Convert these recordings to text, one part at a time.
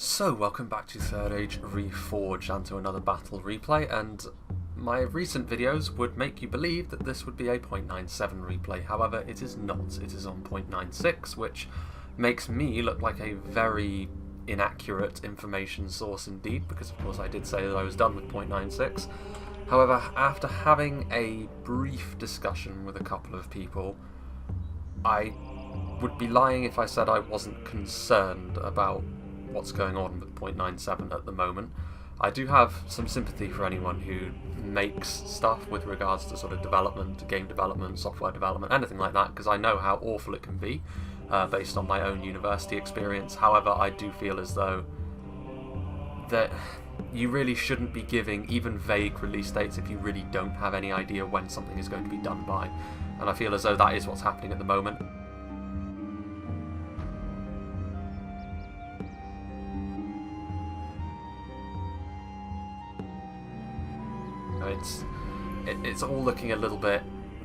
So, welcome back to Third Age Reforged and to another battle replay, and my recent videos would make you believe that this would be a 0.97 replay. However, it is not. It is on 0.96, which makes me look like a very inaccurate information source indeed, because of course I did say that I was done with 0.96. However, after having a brief discussion with a couple of people, I would be lying if I said I wasn't concerned about what's going on with 0.97 at the moment. I do have some sympathy for anyone who makes stuff with regards to sort of development, game development, software development, anything like that, because I know how awful it can be based on my own university experience. However, I do feel as though that you really shouldn't be giving even vague release dates if you really don't have any idea when something is going to be done by. And I feel as though that is what's happening at the moment. It's all looking a little bit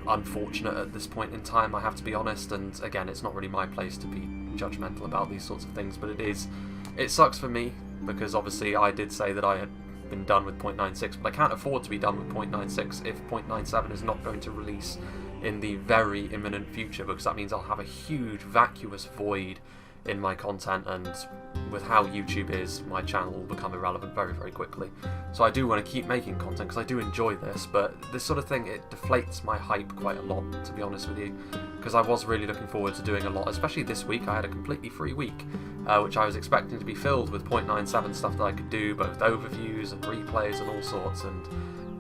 unfortunate at this point in time, I have to be honest, and again, it's not really my place to be judgmental about these sorts of things, but it sucks for me, because obviously I did say that I had been done with 0.96, but I can't afford to be done with 0.96 if 0.97 is not going to release in the very imminent future, because that means I'll have a huge vacuous void in my content, and with how YouTube is, my channel will become irrelevant very, very quickly. So I do want to keep making content because I do enjoy this, but this sort of thing, it deflates my hype quite a lot, to be honest with you, because I was really looking forward to doing a lot, especially this week. I had a completely free week, which I was expecting to be filled with 0.97 stuff that I could do, both overviews and replays and all sorts, and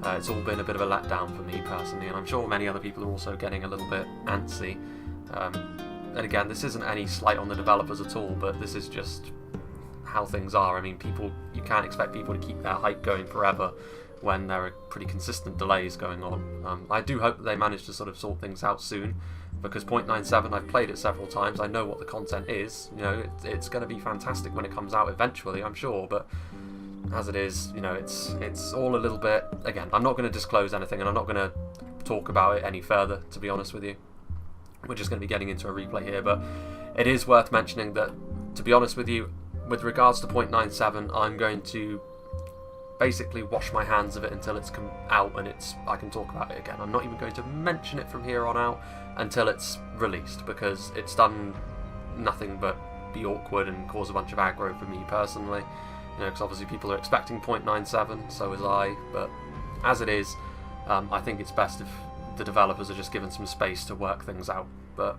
it's all been a bit of a letdown for me personally, and I'm sure many other people are also getting a little bit antsy. And again, this isn't any slight on the developers at all, but this is just how things are. I mean, you can't expect people to keep their hype going forever when there are pretty consistent delays going on. I do hope that they manage to sort of sort things out soon, because 0.97, I've played it several times, I know what the content is, you know, it's going to be fantastic when it comes out eventually, I'm sure, but as it is, you know, it's all a little bit, again, I'm not going to disclose anything, and I'm not going to talk about it any further, to be honest with you. We're just going to be getting into a replay here, but it is worth mentioning that, to be honest with you, with regards to 0.97, I'm going to basically wash my hands of it until it's come out and I can talk about it again. I'm not even going to mention it from here on out until it's released, because it's done nothing but be awkward and cause a bunch of aggro for me personally. You know, because obviously people are expecting 0.97, so was I, but as it is, I think it's best if the developers are just given some space to work things out. But,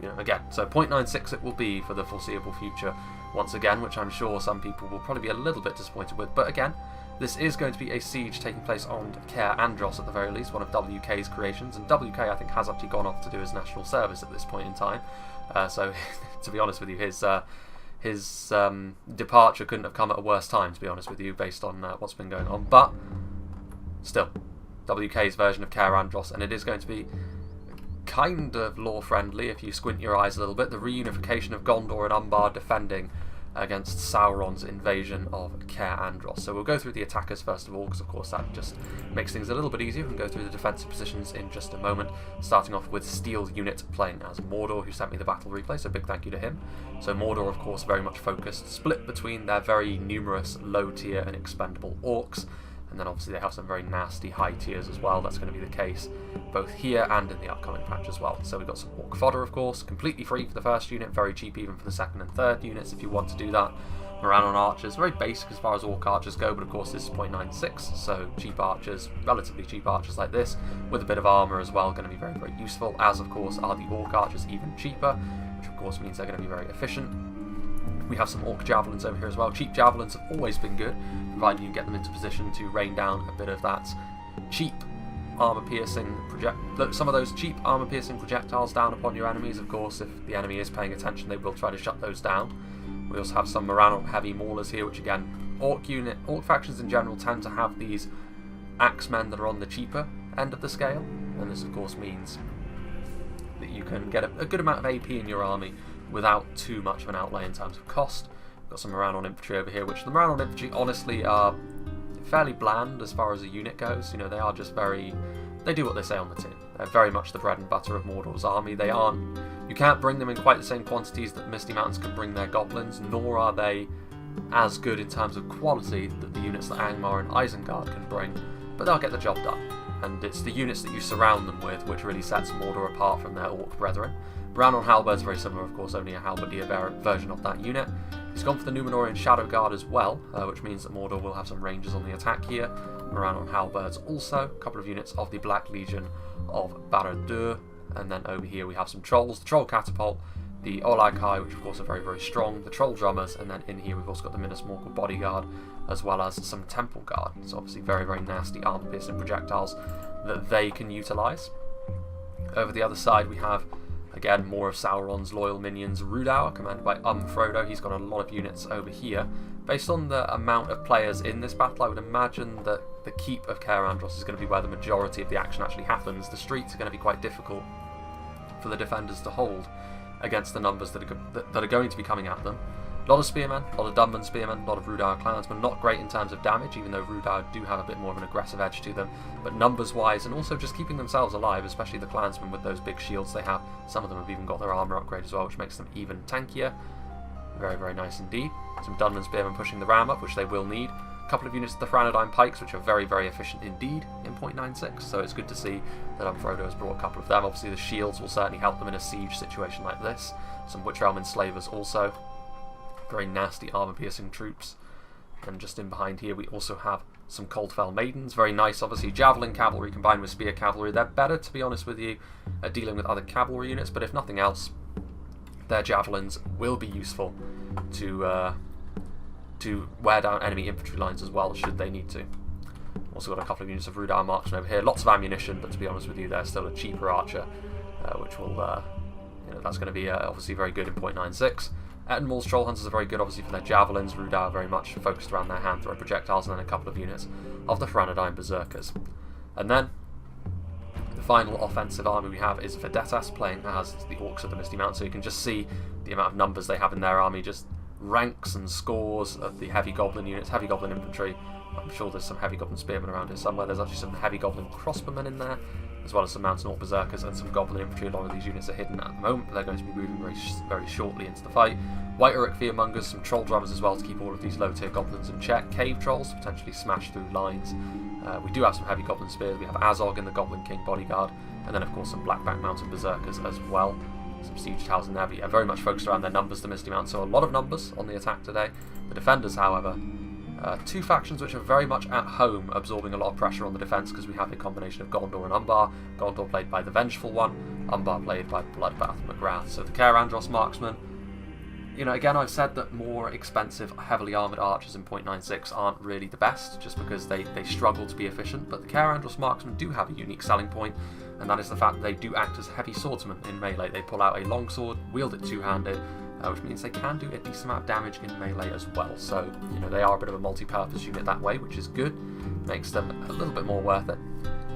you know, again, so 0.96 it will be for the foreseeable future once again, which I'm sure some people will probably be a little bit disappointed with. But again, this is going to be a siege taking place on CAIR ANDROS at the very least, one of WK's creations, and WK I think has actually gone off to do his national service at this point in time. So to be honest with you, his departure couldn't have come at a worse time, to be honest with you, based on what's been going on. But still, WK's version of CAIR ANDROS, and it is going to be kind of lore-friendly if you squint your eyes a little bit. The reunification of Gondor and Umbar defending against Sauron's invasion of CAIR ANDROS. So we'll go through the attackers first of all, because of course that just makes things a little bit easier. We can go through the defensive positions in just a moment, starting off with Steel Unit playing as Mordor, who sent me the battle replay, so big thank you to him. So Mordor, of course, very much focused, split between their very numerous low-tier and expendable orcs, and then obviously they have some very nasty high tiers as well. That's going to be the case both here and in the upcoming patch as well. So we've got some orc fodder, of course, completely free for the first unit, very cheap even for the second and third units if you want to do that. Moranon archers, very basic as far as orc archers go, but of course this is 0.96, so cheap archers, relatively cheap archers like this, with a bit of armour as well, going to be very, very useful, as of course are the orc archers, even cheaper, which of course means they're going to be very efficient. We have some orc javelins over here as well. Cheap javelins have always been good, provided you can get them into position to rain down a bit of that cheap armor-piercing some of those cheap armor-piercing projectiles down upon your enemies. Of course, if the enemy is paying attention, they will try to shut those down. We also have some Moranon heavy maulers here, which again, orc factions in general tend to have these axemen that are on the cheaper end of the scale, and this of course means that you can get a good amount of AP in your army without too much of an outlay in terms of cost. We've got some Moranon infantry over here, which the Moranon infantry honestly are fairly bland as far as a unit goes. You know, they are just they do what they say on the tin. They're very much the bread and butter of Mordor's army. You can't bring them in quite the same quantities that Misty Mountains can bring their goblins, nor are they as good in terms of quality that the units that Angmar and Isengard can bring, but they'll get the job done. And it's the units that you surround them with which really sets Mordor apart from their Orc brethren. Brannon Halberd's very similar, of course, only a halberdier version of that unit. He's gone for the Númenórean Shadow Guard as well, which means that Mordor will have some rangers on the attack here. Brannon Halberds also, a couple of units of the Black Legion of Barad-dûr, and then over here we have some trolls, the Troll Catapult, the Olakai, which of course are very, very strong, the Troll Drummers, and then in here we've also got the Minas Morgul Bodyguard, as well as some Temple Guard. So obviously very, very nasty armor-piercing projectiles that they can utilise. Over the other side we have, again, more of Sauron's loyal minions, Rhudaur, commanded by Frodo. He's got a lot of units over here. Based on the amount of players in this battle, I would imagine that the keep of CAIR Andros is going to be where the majority of the action actually happens. The streets are going to be quite difficult for the defenders to hold against the numbers that are going to be coming at them. A lot of spearmen, a lot of Dunman spearmen, a lot of Rhudaur clansmen. Not great in terms of damage, even though Rhudaur do have a bit more of an aggressive edge to them. But numbers-wise, and also just keeping themselves alive, especially the clansmen with those big shields they have. Some of them have even got their armour upgrade as well, which makes them even tankier. Very, very nice indeed. Some Dunman spearmen pushing the ram up, which they will need. A couple of units of the Franadine pikes, which are very, very efficient indeed in 0.96. So it's good to see that Frodo has brought a couple of them. Obviously the shields will certainly help them in a siege situation like this. Some Witch Realm enslavers also. Very nasty armor-piercing troops. And just in behind here we also have some Coldfell Maidens. Very nice, obviously, Javelin Cavalry combined with Spear Cavalry. They're better, to be honest with you, at dealing with other cavalry units, but if nothing else, their Javelins will be useful to wear down enemy infantry lines as well, should they need to. Also got a couple of units of Rhudaur Marksmen over here. Lots of ammunition, but to be honest with you, they're still a cheaper archer, which will, that's going to be obviously very good in 0.96. Ettenmall's Troll Hunters are very good, obviously, for their javelins. Rhudaur very much focused around their hand-throw projectiles, and then a couple of units of the Franadine Berserkers. And then, the final offensive army we have is Vedetas, playing as the Orcs of the Misty Mountain, so you can just see the amount of numbers they have in their army, just ranks and scores of the Heavy Goblin units, Heavy Goblin Infantry. I'm sure there's some Heavy Goblin Spearmen around here somewhere. There's actually some Heavy Goblin Crossbowmen in there, as well as some Mountain Orc Berserkers and some Goblin Infantry. A lot of these units are hidden at the moment, but they're going to be moving very shortly into the fight. White Uruk Fearmongers, some Troll Drummers as well to keep all of these low-tier Goblins in check. Cave Trolls to potentially smash through lines. We do have some Heavy Goblin Spears. We have Azog in the Goblin King Bodyguard, and then of course some Blackback Mountain Berserkers as well. Some Siege Towers in there, but yeah, very much focused around their numbers, the Misty Mountain, so a lot of numbers on the attack today. The defenders, however, two factions which are very much at home, absorbing a lot of pressure on the defence, because we have a combination of Gondor and Umbar. Gondor played by the Vengeful One, Umbar played by Bloodbath McGrath. So the CAIR Andros Marksmen, you know, again, I've said that more expensive, heavily armoured archers in 0.96 aren't really the best, just because they struggle to be efficient, but the CAIR Andros Marksmen do have a unique selling point, and that is the fact that they do act as heavy swordsmen in melee. They pull out a longsword, wield it two-handed, which means they can do a decent amount of damage in melee as well. So, you know, they are a bit of a multi-purpose unit that way, which is good. Makes them a little bit more worth it.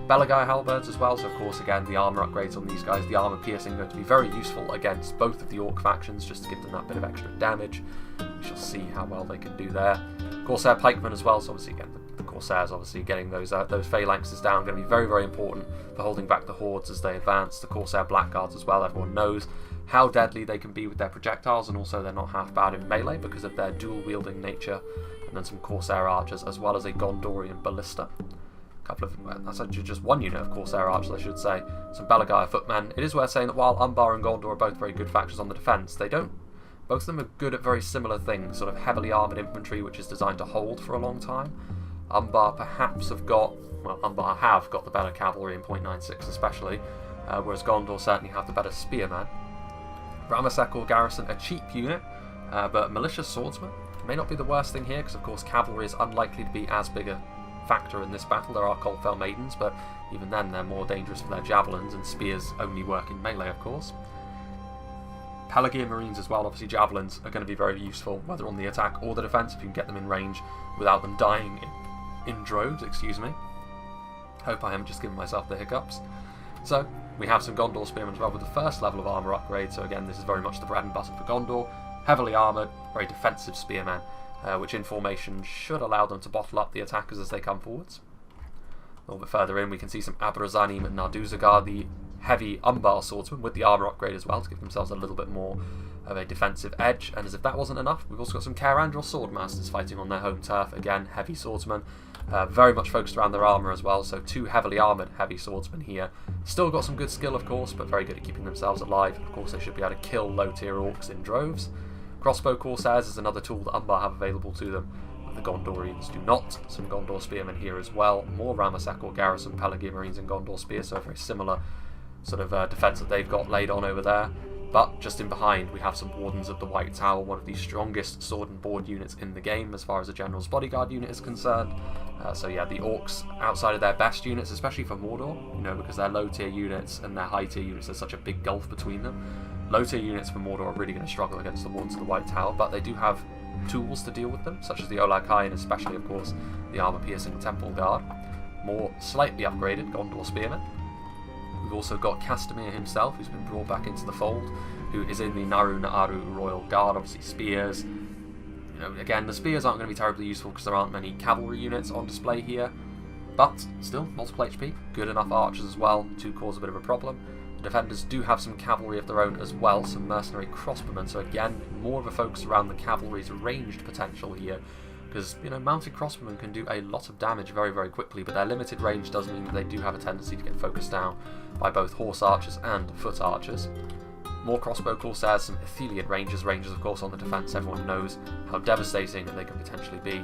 Belagai Halberds as well, so of course, again, the armour upgrades on these guys, the armour piercing going to be very useful against both of the Orc factions, just to give them that bit of extra damage. We shall see how well they can do there. Corsair Pikemen as well, so obviously, again, the Corsairs obviously getting those phalanxes down, going to be very, very important for holding back the hordes as they advance. The Corsair Blackguards as well, everyone knows how deadly they can be with their projectiles, and also they're not half bad in melee because of their dual-wielding nature. And then some Corsair Archers, as well as a Gondorian Ballista. That's actually just one unit of Corsair Archers, I should say. Some Belagai Footmen. It is worth saying that while Umbar and Gondor are both very good factions on the defence, both of them are good at very similar things, sort of heavily armoured infantry, which is designed to hold for a long time. Umbar have got the better cavalry in 0.96 especially, whereas Gondor certainly have the better spearmen. Ramasekor Garrison, a cheap unit, but Malicious Swordsmen may not be the worst thing here, because of course cavalry is unlikely to be as big a factor in this battle. There are Coldfell Maidens, but even then they're more dangerous for their javelins, and spears only work in melee, of course. Pelagian Marines as well, obviously javelins are going to be very useful, whether on the attack or the defence, if you can get them in range without them dying in droves, excuse me. Hope I haven't just given myself the hiccups. So, we have some Gondor Spearmen as well with the first level of armour upgrade, so again, this is very much the bread and butter for Gondor. Heavily armoured, very defensive spearmen, which in formation should allow them to bottle up the attackers as they come forwards. A little bit further in, we can see some Abrazanim and Narduzagar, the heavy Umbar swordsmen with the armour upgrade as well, to give themselves a little bit more of a defensive edge. And as if that wasn't enough, we've also got some CAIR ANDROS Swordmasters fighting on their home turf. Again, heavy swordsmen, very much focused around their armour as well, so 2 heavily armoured heavy swordsmen here. Still got some good skill, of course, but very good at keeping themselves alive. Of course, they should be able to kill low-tier orcs in droves. Crossbow Corsairs is another tool that Umbar have available to them. The Gondorians do not. Some Gondor Spearmen here as well. More Ramasak Garrison, Pelargir Marines and Gondor Spears, so a very similar sort of defence that they've got laid on over there. But just in behind, we have some Wardens of the White Tower, one of the strongest sword and board units in the game as far as a General's Bodyguard unit is concerned. So yeah, the Orcs, outside of their best units, especially for Mordor, you know, because their low tier units and their high tier units, there's such a big gulf between them. Low tier units for Mordor are really going to struggle against the Wardens of the White Tower, but they do have tools to deal with them, such as the Olag Kai and especially, of course, the armor-piercing Temple Guard. More slightly upgraded Gondor Spearmen. We've also got Castamir himself, who's been brought back into the fold, who is in the Naru Naaru Royal Guard, obviously spears. You know, again, the spears aren't going to be terribly useful because there aren't many cavalry units on display here, but still, multiple HP, good enough archers as well to cause a bit of a problem. The defenders do have some cavalry of their own as well, some mercenary crossbowmen, so again, more of a focus around the cavalry's ranged potential here, because, you know, mounted crossbowmen can do a lot of damage very, very quickly, but their limited range does mean that they do have a tendency to get focused down by both horse archers and foot archers. More crossbow corsairs, some Athelian rangers, of course on the defence, everyone knows how devastating they can potentially be.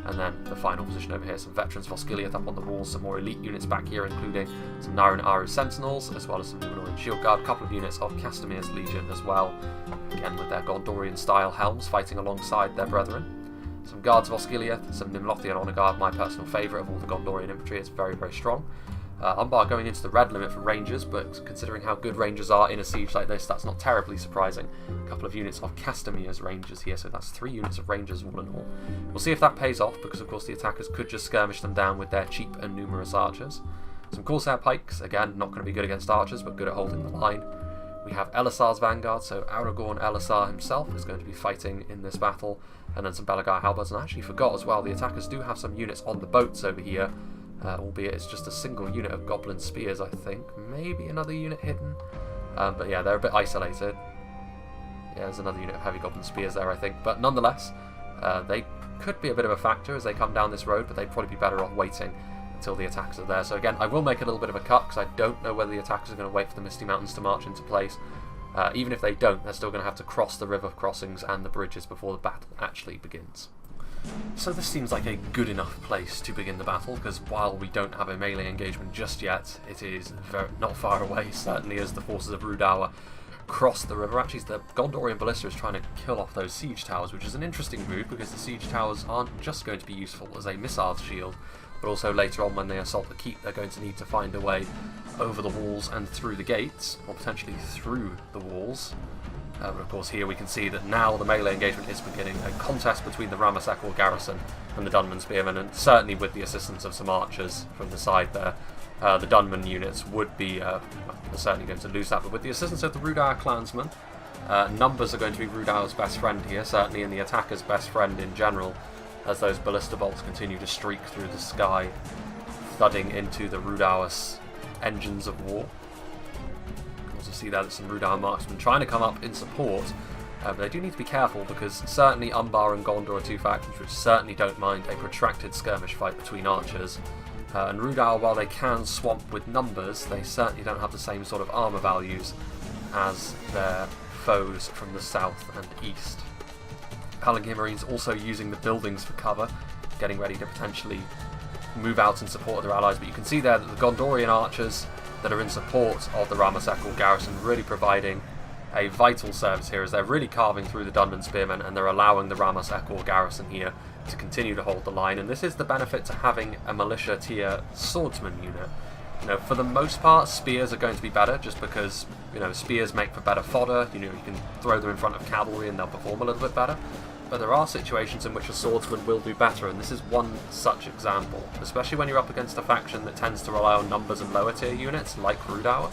And then the final position over here, some veterans Vosgiliath up on the walls, some more elite units back here, including some Naru Naaru Sentinels, as well as some Númenórean Shield Guard, a couple of units of Castamir's Legion as well, again with their Gondorian style helms fighting alongside their brethren. Some Guards Vosgiliath, some Nimlothian Honour Guard, my personal favourite of all the Gondorian infantry, it's very, very strong. Umbar going into the red limit for Rangers, but considering how good Rangers are in a siege like this, that's not terribly surprising. A couple of units of Castamir's Rangers here, so that's 3 units of Rangers all in all. We'll see if that pays off, because of course the attackers could just skirmish them down with their cheap and numerous archers. Some Corsair Pikes, again, not going to be good against archers, but good at holding the line. We have Elisar's Vanguard, so Aragorn Elisar himself is going to be fighting in this battle, and then some Belagai Halberds, and I actually forgot as well, the attackers do have some units on the boats over here, albeit it's just a single unit of Goblin Spears, I think. Maybe another unit hidden. But yeah, they're a bit isolated. Yeah, there's another unit of Heavy Goblin Spears there, I think. But nonetheless, they could be a bit of a factor as they come down this road, but they'd probably be better off waiting until the attackers are there. So again, I will make a little bit of a cut, because I don't know whether the attackers are going to wait for the Misty Mountains to march into place. Even if they don't, they're still going to have to cross the river crossings and the bridges before the battle actually begins. So this seems like a good enough place to begin the battle, because while we don't have a melee engagement just yet, it is not far away, certainly, as the forces of Rudawa cross the river. Actually, the Gondorian Ballista is trying to kill off those siege towers, which is an interesting move, because the siege towers aren't just going to be useful as a missile shield, but also later on when they assault the keep, they're going to need to find a way over the walls and through the gates, or potentially through the walls. But of course here we can see that now the melee engagement is beginning, a contest between the Ramasak garrison and the Dunman Spearmen, and certainly with the assistance of some archers from the side there, the Dunman units would be certainly going to lose that, but with the assistance of the Rudawa clansmen, numbers are going to be Rudawa's best friend here, certainly, and the attacker's best friend in general, as those ballista bolts continue to streak through the sky, thudding into the Rudawa's engines of war. Also see there that some Rudawa marksmen trying to come up in support, but they do need to be careful, because certainly Umbar and Gondor are 2 factions which certainly don't mind a protracted skirmish fight between archers, and Rudawa, while they can swamp with numbers, they certainly don't have the same sort of armour values as their foes from the south and east. Pelargir Marines also using the buildings for cover, getting ready to potentially move out in support of their allies, but you can see there that the Gondorian archers that are in support of the Ramasak garrison really providing a vital service here, as they're really carving through the Dunman Spearmen, and they're allowing the Ramasak garrison here to continue to hold the line. And this is the benefit to having a militia tier swordsman unit. You know, for the most part, spears are going to be better, just because, you know, spears make for better fodder. You know, you can throw them in front of cavalry and they'll perform a little bit better. But there are situations in which a swordsman will do better, and this is one such example, especially when you're up against a faction that tends to rely on numbers and lower tier units, like Rudawa.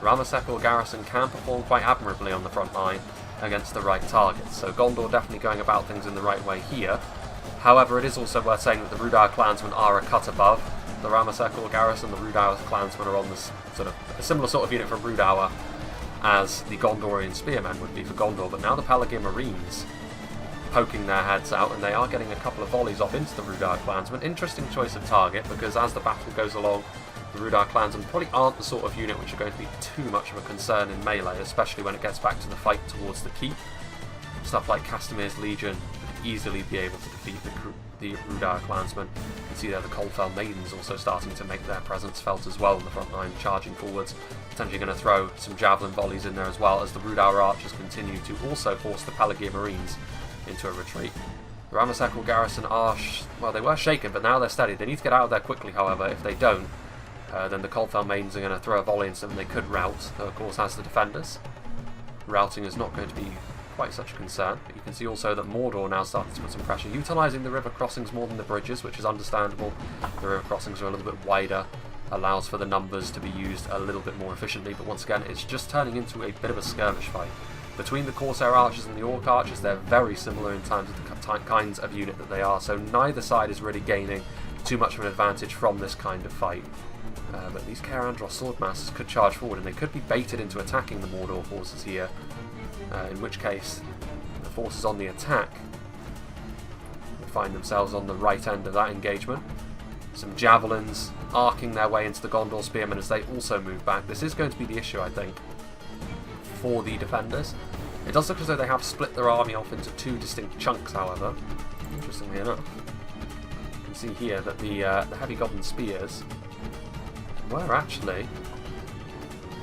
Ramasak garrison can perform quite admirably on the front line against the right targets, so Gondor definitely going about things in the right way here. However, it is also worth saying that the Rudawa clansmen are a cut above the Ramasak garrison. The Rudawa clansmen are on this sort of a similar sort of unit from Rudawa, as the Gondorian spearmen would be for Gondor, but now the Pelargir Marines poking their heads out, and they are getting a couple of volleys off into the Rudar clansmen. Interesting choice of target, because as the battle goes along, the Rudar clansmen probably aren't the sort of unit which are going to be too much of a concern in melee, especially when it gets back to the fight towards the keep. Stuff like Castamir's Legion would easily be able to defeat the Rudar clansmen. You can see there the Coldfell Maidens also starting to make their presence felt as well in the front line, charging forwards, potentially going to throw some javelin volleys in there as well, as the Rudar archers continue to also force the Pelargir Marines into a retreat. The Ramasekral garrison are, well, they were shaken, but now they're steady. They need to get out of there quickly, however. If they don't, then the Coldfell Maidens are going to throw a volley into them. They could rout, of course, as the defenders. Routing is not going to be quite such a concern, but you can see also that Mordor now starting to put some pressure, utilising the river crossings more than the bridges, which is understandable. The river crossings are a little bit wider, allows for the numbers to be used a little bit more efficiently, but once again, it's just turning into a bit of a skirmish fight. Between the Corsair archers and the Orc archers, they're very similar in terms of the kinds of unit that they are, so neither side is really gaining too much of an advantage from this kind of fight. But these CAIR Andros swordmasters could charge forward, and they could be baited into attacking the Mordor forces here, in which case the forces on the attack would find themselves on the right end of that engagement. Some javelins arcing their way into the Gondor spearmen as they also move back. This is going to be the issue, I think, for the defenders. It does look as though they have split their army off into two distinct chunks, however, interestingly enough. You can see here that the heavy goblin spears were actually...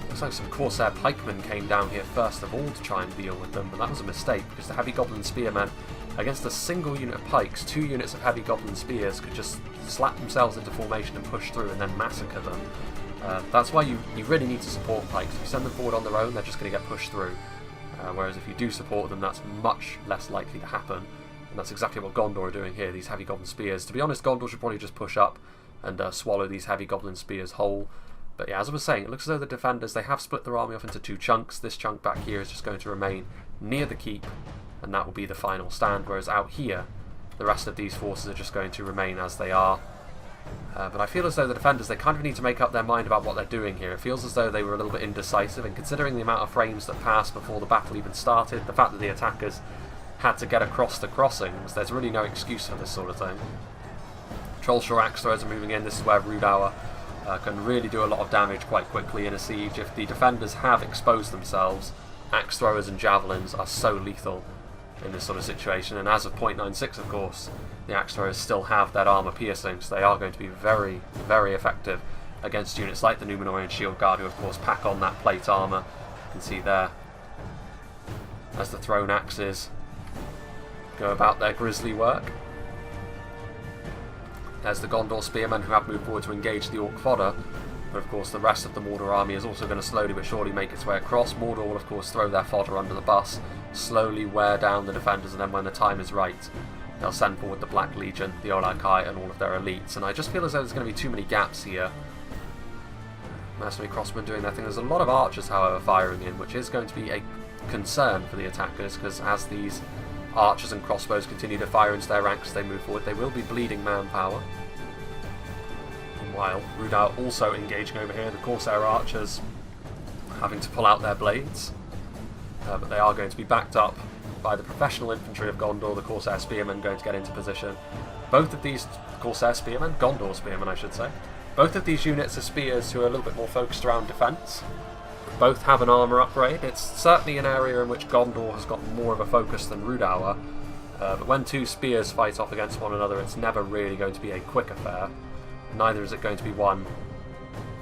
Looks like some Corsair pikemen came down here first of all to try and deal with them, but that was a mistake, because the heavy goblin spearmen, against a single unit of pikes, 2 units of heavy goblin spears could just slap themselves into formation and push through and then massacre them. That's why you really need to support pikes. If you send them forward on their own, they're just going to get pushed through. Whereas if you do support them, that's much less likely to happen. And that's exactly what Gondor are doing here, these heavy goblin spears. To be honest, Gondor should probably just push up and swallow these heavy goblin spears whole. But yeah, as I was saying, it looks as though the defenders, they have split their army off into 2 chunks. This chunk back here is just going to remain near the keep, and that will be the final stand. Whereas out here, the rest of these forces are just going to remain as they are. But I feel as though the defenders, they kind of need to make up their mind about what they're doing here. It feels as though they were a little bit indecisive, and considering the amount of frames that passed before the battle even started, the fact that the attackers had to get across the crossings, there's really no excuse for this sort of thing. Trollshaw axe throwers are moving in. This is where Rudauer can really do a lot of damage quite quickly in a siege. If the defenders have exposed themselves, axe throwers and javelins are so lethal in this sort of situation, and as of 0.96, of course, the axe throwers still have that armour piercing, so they are going to be very, very effective against units like the Númenórean Shield Guard, who of course pack on that plate armour. You can see there as the thrown axes go about their grisly work. There's the Gondor spearmen who have moved forward to engage the Orc fodder, but of course the rest of the Mordor army is also going to slowly but surely make its way across. Mordor will of course throw their fodder under the bus, slowly wear down the defenders, and then when the time is right, they'll send forward the Black Legion, the Olakai, and all of their elites. And I just feel as though there's going to be too many gaps here. Mercenary crossmen doing their thing. There's a lot of archers, however, firing in, which is going to be a concern for the attackers, because as these archers and crossbows continue to fire into their ranks as they move forward, they will be bleeding manpower. Meanwhile, Rudauer also engaging over here, the Corsair archers having to pull out their blades, but they are going to be backed up by the professional infantry of Gondor, the Corsair spearmen going to get into position. Both of these Corsair spearmen, Gondor spearmen I should say, both of these units are spears who are a little bit more focused around defence. Both have an armour upgrade. It's certainly an area in which Gondor has got more of a focus than Rudauer, but when 2 spears fight off against one another, it's never really going to be a quick affair. Neither is it going to be one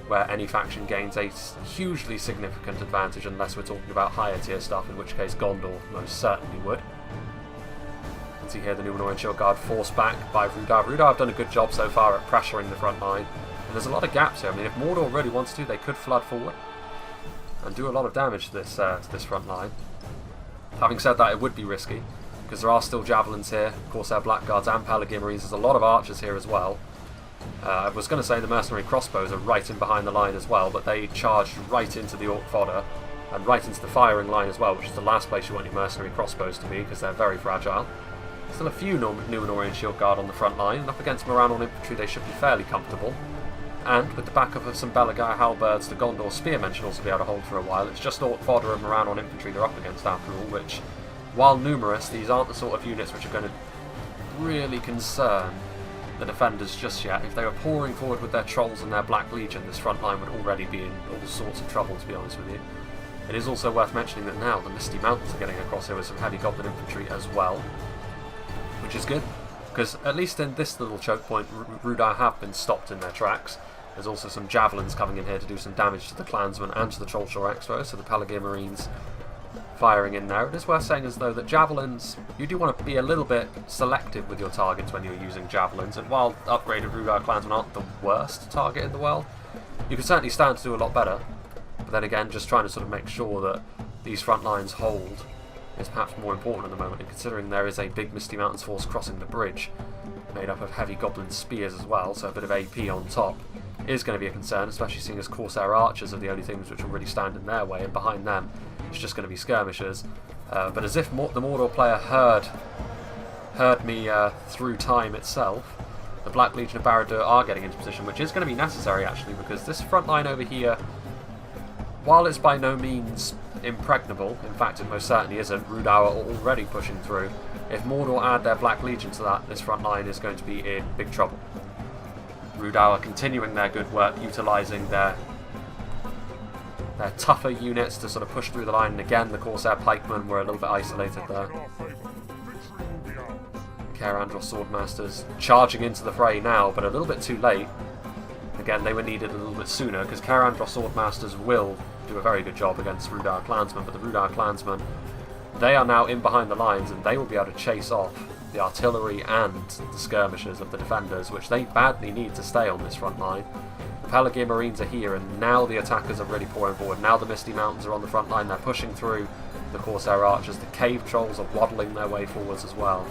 where any faction gains a hugely significant advantage, unless we're talking about higher tier stuff, in which case Gondor most certainly would. You can see here the Númenórean Shield Guard forced back by Rudauer. Rudauer have done a good job so far at pressuring the front line, and there's a lot of gaps here. I mean, if Mordor really wants to, they could flood forward and do a lot of damage to this front line. Having said that, it would be risky, because there are still javelins here, Corsair Blackguards and Pelargir Marines. There's a lot of archers here as well. I was going to say the mercenary crossbows are right in behind the line as well, but they charged right into the Orc fodder and right into the firing line as well, which is the last place you want your mercenary crossbows to be, because they're very fragile. Still a few Númenórean Shield Guard on the front line, and up against Morannon infantry they should be fairly comfortable. And with the backup of some Belagai halberds, the Gondor spearmen should also be able to hold for a while. It's just Orc fodder and Moran on infantry they're up against after all, which, while numerous, these aren't the sort of units which are going to really concern the defenders just yet. If they were pouring forward with their Trolls and their Black Legion, this front line would already be in all sorts of trouble, to be honest with you. It is also worth mentioning that now the Misty Mountains are getting across here with some heavy Goblin infantry as well, which is good, because at least in this little choke point, Rudar have been stopped in their tracks. There's also some Javelins coming in here to do some damage to the Clansmen and to the Trollshore Expo, so the Pelagir Marines firing in there. It is worth saying as though that Javelins, you do want to be a little bit selective with your targets when you're using Javelins, and while upgraded Rudar Clansmen aren't the worst target in the world, you can certainly stand to do a lot better. But then again, just trying to sort of make sure that these front lines hold is perhaps more important at the moment, and considering there is a big Misty Mountains force crossing the bridge, made up of heavy Goblin spears as well, so a bit of AP on top is going to be a concern, especially seeing as Corsair archers are the only things which will really stand in their way, and behind them it's just going to be skirmishers. But as if the Mordor player heard me through time itself, the Black Legion of Barad-dûr are getting into position, which is going to be necessary actually, because this front line over here, while it's by no means impregnable, in fact it most certainly isn't, Rudar are already pushing through. If Mordor add their Black Legion to that, this front line is going to be in big trouble. Rudar are continuing their good work, utilising their tougher units to sort of push through the line, and again the Corsair pikemen were a little bit isolated there. CAIR Andros Swordmasters charging into the fray now, but a little bit too late. Again, they were needed a little bit sooner, because CAIR Andros Swordmasters will do a very good job against Rudar Clansmen, but the Rudar Clansmen, they are now in behind the lines, and they will be able to chase off the artillery and the skirmishers of the defenders, which they badly need to stay on this front line. The Pelagir Marines are here, and now the attackers are really pouring forward. Now the Misty Mountains are on the front line, they're pushing through the Corsair archers, the Cave Trolls are waddling their way forwards as well.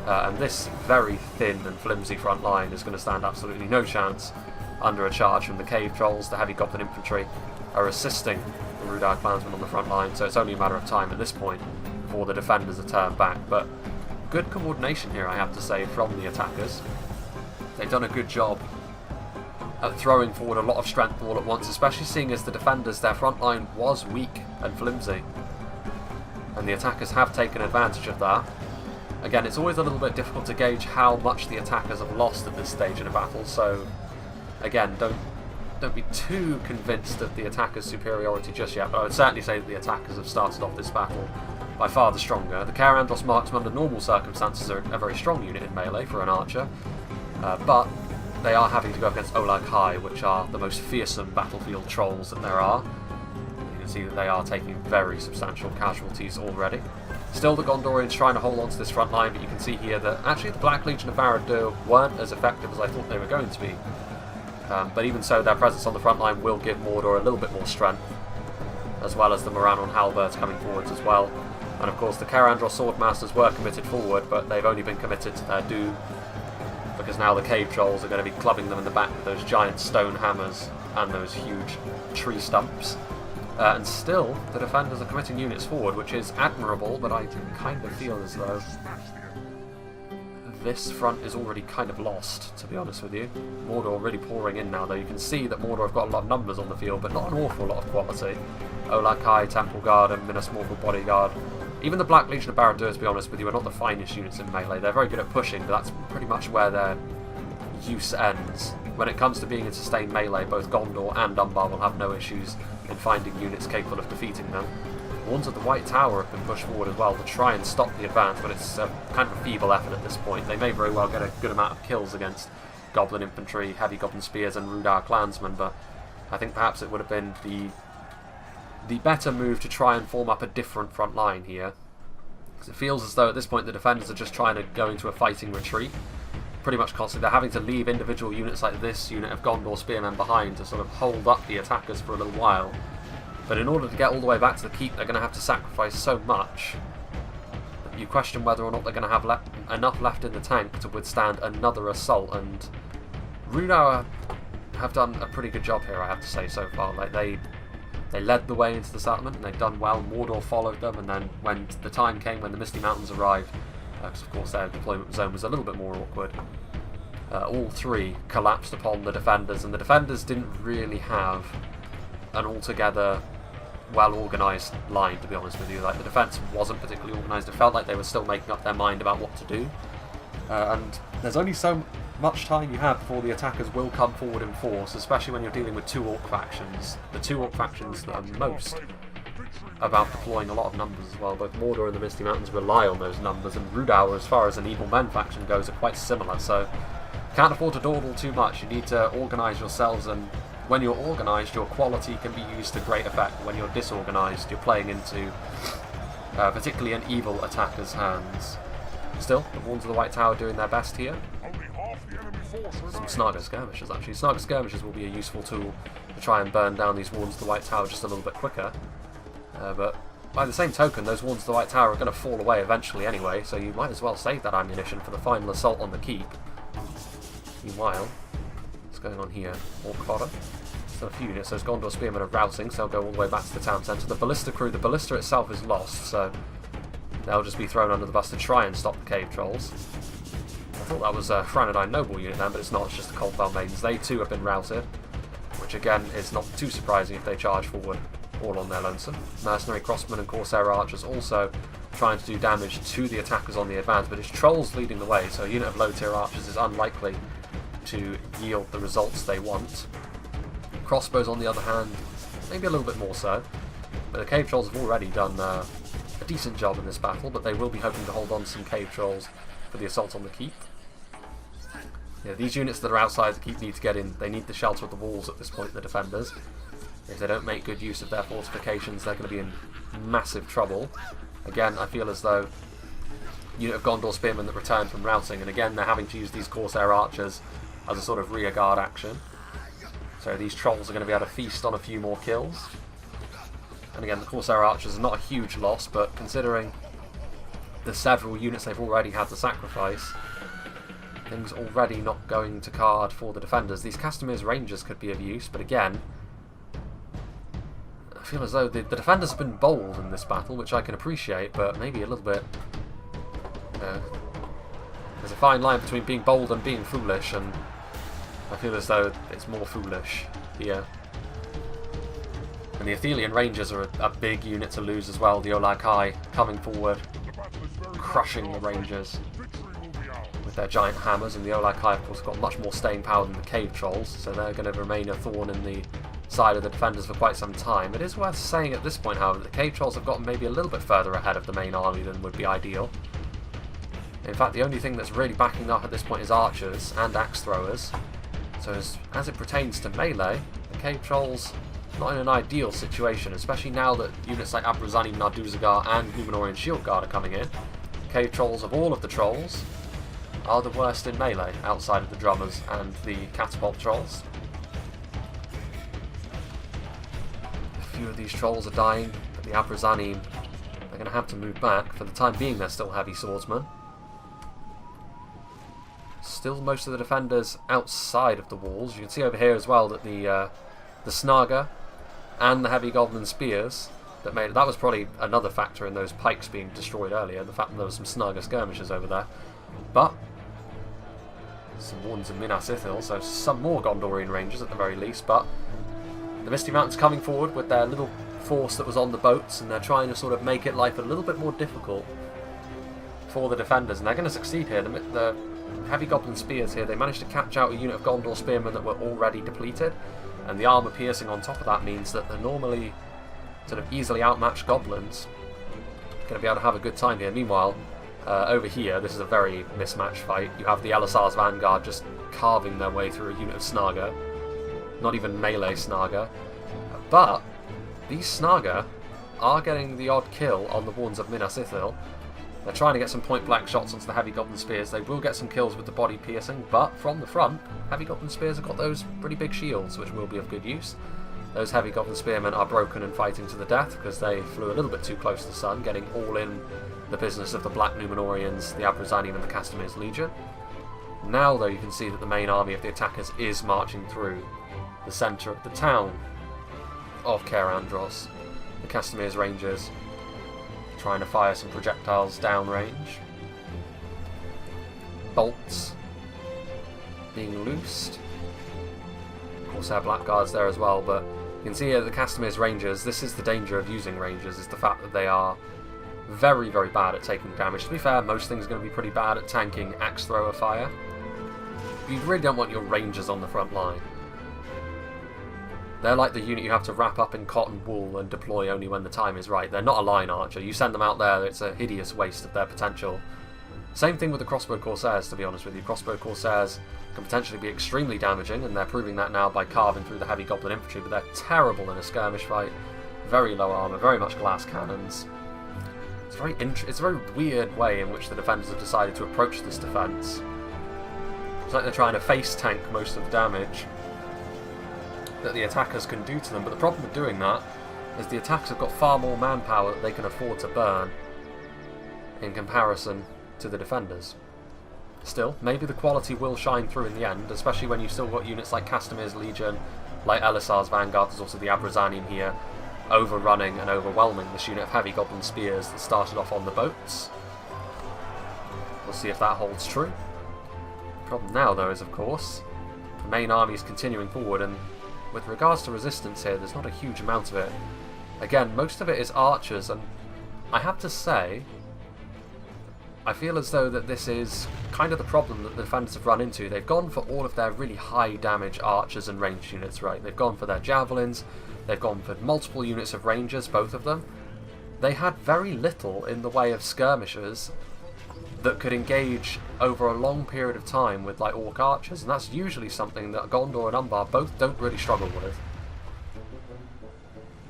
And this very thin and flimsy front line is going to stand absolutely no chance under a charge from the Cave Trolls. The heavy Goblin infantry are assisting the Rudar Clansmen on the front line, so it's only a matter of time at this point before the defenders are turned back. But good coordination here, I have to say, from the attackers. They've done a good job at throwing forward a lot of strength all at once, especially seeing as the defenders, their front line was weak and flimsy, and the attackers have taken advantage of that. Again, it's always a little bit difficult to gauge how much the attackers have lost at this stage in a battle, so again, don't be too convinced of the attackers' superiority just yet, but I would certainly say that the attackers have started off this battle by far the stronger. The CAIR Andros marksmen under normal circumstances are a very strong unit in melee for an archer, but they are having to go up against Olag High, which are the most fearsome battlefield trolls that there are. You can see that they are taking very substantial casualties already. Still the Gondorians trying to hold on to this front line, but you can see here that actually the Black Legion of Barad-dûr weren't as effective as I thought they were going to be. But even so, their presence on the front line will give Mordor a little bit more strength, as well as the Moran halberds coming forwards as well. And of course the CAIR Andros Swordmasters were committed forward, but they've only been committed to their doom, because now the Cave Trolls are going to be clubbing them in the back with those giant stone hammers and those huge tree stumps. And still, the defenders are committing units forward, which is admirable, but I kind of feel as though this front is already kind of lost, to be honest with you. Mordor really pouring in now, though. You can see that Mordor have got a lot of numbers on the field, but not an awful lot of quality. Olag High, Temple Guard, and Minas Morgul Bodyguard. Even the Black Legion of Barad-dûr, to be honest with you, are not the finest units in melee. They're very good at pushing, but that's pretty much where their use ends. When it comes to being in sustained melee, both Gondor and Umbar will have no issues in finding units capable of defeating them. The ones at the White Tower have been pushed forward as well to try and stop the advance, but it's a kind of a feeble effort at this point. They may very well get a good amount of kills against Goblin infantry, heavy Goblin spears, and Rudar clansmen, but I think perhaps it would have been the better move to try and form up a different front line here. Because it feels as though at this point the defenders are just trying to go into a fighting retreat. Pretty much constantly. They're having to leave individual units like this unit of Gondor spearmen behind to sort of hold up the attackers for a little while. But in order to get all the way back to the keep, they're going to have to sacrifice so much that you question whether or not they're going to have enough left in the tank to withstand another assault. And Rudar have done a pretty good job here, I have to say, so far. Like they led the way into the settlement, and they've done well. Mordor followed them, and then when the time came when the Misty Mountains arrived, because of course their deployment zone was a little bit more awkward, all three collapsed upon the defenders, and the defenders didn't really have an altogether well-organised line, to be honest with you. Like, the defence wasn't particularly organised. It felt like they were still making up their mind about what to do. And there's only so much time you have before the attackers will come forward in force, especially when you're dealing with two orc factions. The two orc factions that are most about deploying a lot of numbers as well. Both Mordor and the Misty Mountains rely on those numbers, and Rudauer, as far as an Evil Men faction goes, are quite similar, so can't afford to dawdle too much. You need to organise yourselves, and when you're organised, your quality can be used to great effect. When you're disorganised, you're playing into particularly an evil attacker's hands. Still, the Warns of the White Tower doing their best here. Some Snaga skirmishers, actually. Snaga skirmishers will be a useful tool to try and burn down these Warns of the White Tower just a little bit quicker. But by the same token, those Warns of the White Tower are going to fall away eventually anyway, so you might as well save that ammunition for the final assault on the keep. Meanwhile, what's going on here? Orc fodder. Still a few units. Those Gondor Spearmen are routing, so they'll go all the way back to the town centre. The Ballista crew, the Ballista itself is lost, so they'll just be thrown under the bus to try and stop the cave trolls. I thought that was a Franadine Noble unit then, but it's not. It's just the Coldfell Maidens. They too have been routed, which again is not too surprising if they charge forward all on their lonesome. Mercenary Crossmen and Corsair Archers also trying to do damage to the attackers on the advance, but it's Trolls leading the way, so a unit of low-tier Archers is unlikely to yield the results they want. Crossbows, on the other hand, maybe a little bit more so, but the Cave Trolls have already done a decent job in this battle, but they will be hoping to hold on to some Cave Trolls for the assault on the keep. Yeah, these units that are outside the keep need to get in. They need the shelter of the walls at this point, the defenders. If they don't make good use of their fortifications, they're going to be in massive trouble. Again, I feel as though unit of Gondor Spearmen that returned from routing, and again they're having to use these Corsair Archers as a sort of rear guard action. So these Trolls are going to be able to feast on a few more kills. And again, the Corsair Archers are not a huge loss, but considering the several units they've already had to sacrifice, things already not going to card for the defenders. These Castamir's Rangers could be of use, but again, I feel as though the defenders have been bold in this battle, which I can appreciate, but maybe a little bit, there's a fine line between being bold and being foolish, and I feel as though it's more foolish here. And the Athelian Rangers are a big unit to lose as well. The Olakai coming forward, crushing the Rangers with their giant hammers, and the Olakai of course got much more staying power than the Cave Trolls, so they're going to remain a thorn in the side of the defenders for quite some time. It is worth saying at this point, however, that the Cave Trolls have gotten maybe a little bit further ahead of the main army than would be ideal. In fact, the only thing that's really backing up at this point is archers and axe throwers. So as it pertains to melee, the Cave Trolls not in an ideal situation, especially now that units like Abrazanim, Narduzagar and Númenorian Shield Guard are coming in. The Cave Trolls of all of the Trolls are the worst in melee, outside of the Drummers and the Catapult Trolls. A few of these Trolls are dying, but the Abrazanim, they're going to have to move back. For the time being, they're still heavy swordsmen. Still most of the defenders outside of the walls. You can see over here as well that the Snaga and the heavy goblin spears that was probably another factor in those pikes being destroyed earlier, the fact that there was some Snaga skirmishers over there. But some Warns of Minas Ithil, so some more Gondorian Rangers at the very least, but the Misty Mountains coming forward with their little force that was on the boats, and they're trying to sort of make it life a little bit more difficult for the defenders, and they're going to succeed here. The heavy goblin spears here, they managed to catch out a unit of Gondor Spearmen that were already depleted, and the armour piercing on top of that means that the normally sort of easily outmatched goblins are going to be able to have a good time here. Meanwhile, over here, this is a very mismatched fight. You have the Elisar's Vanguard just carving their way through a unit of Snaga, not even melee Snaga, but these Snaga are getting the odd kill on the Warns of Minas Ithil. They're trying to get some point-blank shots onto the heavy goblin spears. They will get some kills with the body piercing, but from the front, heavy goblin spears have got those pretty big shields, which will be of good use. Those heavy goblin spearmen are broken and fighting to the death because they flew a little bit too close to the sun, getting all in the business of the Black Númenóreans, the Abrazanim and the Castamir's Legion. Now, though, you can see that the main army of the attackers is marching through the centre of the town of CAIR Andros. The Castamir's Rangers trying to fire some projectiles downrange. Bolts being loosed. Corsair Blackguards there as well, but you can see here the Castamir's Rangers, this is the danger of using Rangers, is the fact that they are very, very bad at taking damage. To be fair, most things are going to be pretty bad at tanking axe thrower fire. You really don't want your Rangers on the front line. They're like the unit you have to wrap up in cotton wool and deploy only when the time is right. They're not a line archer. You send them out there, it's a hideous waste of their potential. Same thing with the crossbow Corsairs, to be honest with you. Crossbow Corsairs can potentially be extremely damaging, and they're proving that now by carving through the heavy goblin infantry, but they're terrible in a skirmish fight. Very low armour, very much glass cannons. It's a very weird way in which the defenders have decided to approach this defence. It's like they're trying to face tank most of the damage that the attackers can do to them, but the problem with doing that is the attackers have got far more manpower that they can afford to burn in comparison to the defenders. Still, maybe the quality will shine through in the end, especially when you've still got units like Castamir's Legion, like Elisar's Vanguard, there's also the Abrazanim here, overrunning and overwhelming this unit of heavy goblin spears that started off on the boats. We'll see if that holds true. The problem now, though, is of course the main army is continuing forward, and with regards to resistance here, there's not a huge amount of it. Again, most of it is archers, and I have to say, I feel as though that this is kind of the problem that the defenders have run into. They've gone for all of their really high damage archers and ranged units, right? They've gone for their javelins, they've gone for multiple units of rangers, both of them. They had very little in the way of skirmishers that could engage over a long period of time with like orc archers, and that's usually something that Gondor and Umbar both don't really struggle with.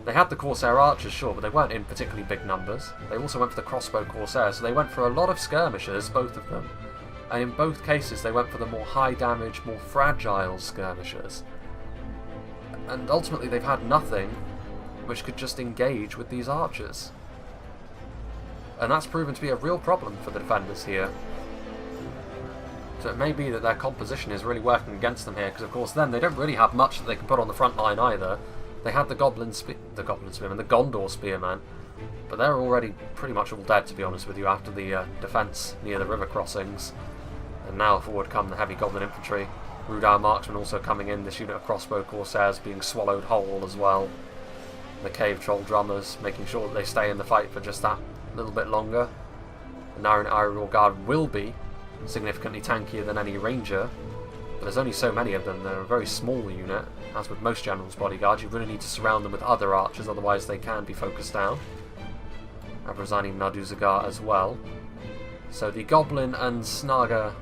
They had the Corsair archers, sure, but they weren't in particularly big numbers. They also went for the crossbow Corsairs, so they went for a lot of skirmishers, both of them. And in both cases they went for the more high damage, more fragile skirmishers. And ultimately they've had nothing which could just engage with these archers. And that's proven to be a real problem for the defenders here. So it may be that their composition is really working against them here, because of course then they don't really have much that they can put on the front line either. They had the Goblin Spearmen, the Gondor Spearmen, but they're already pretty much all dead, to be honest with you, after the defence near the river crossings. And now forward come the heavy Goblin Infantry. Rudar Marksmen also coming in, this unit of crossbow Corsairs being swallowed whole as well. The Cave Troll Drummers making sure that they stay in the fight for just that little bit longer. The Naran Iron Guard will be significantly tankier than any Ranger, but there's only so many of them. They're a very small unit. As with most General's Bodyguards, you really need to surround them with other archers, otherwise they can be focused down. Abrazanim Narduzagar as well. So the Goblin and Snaga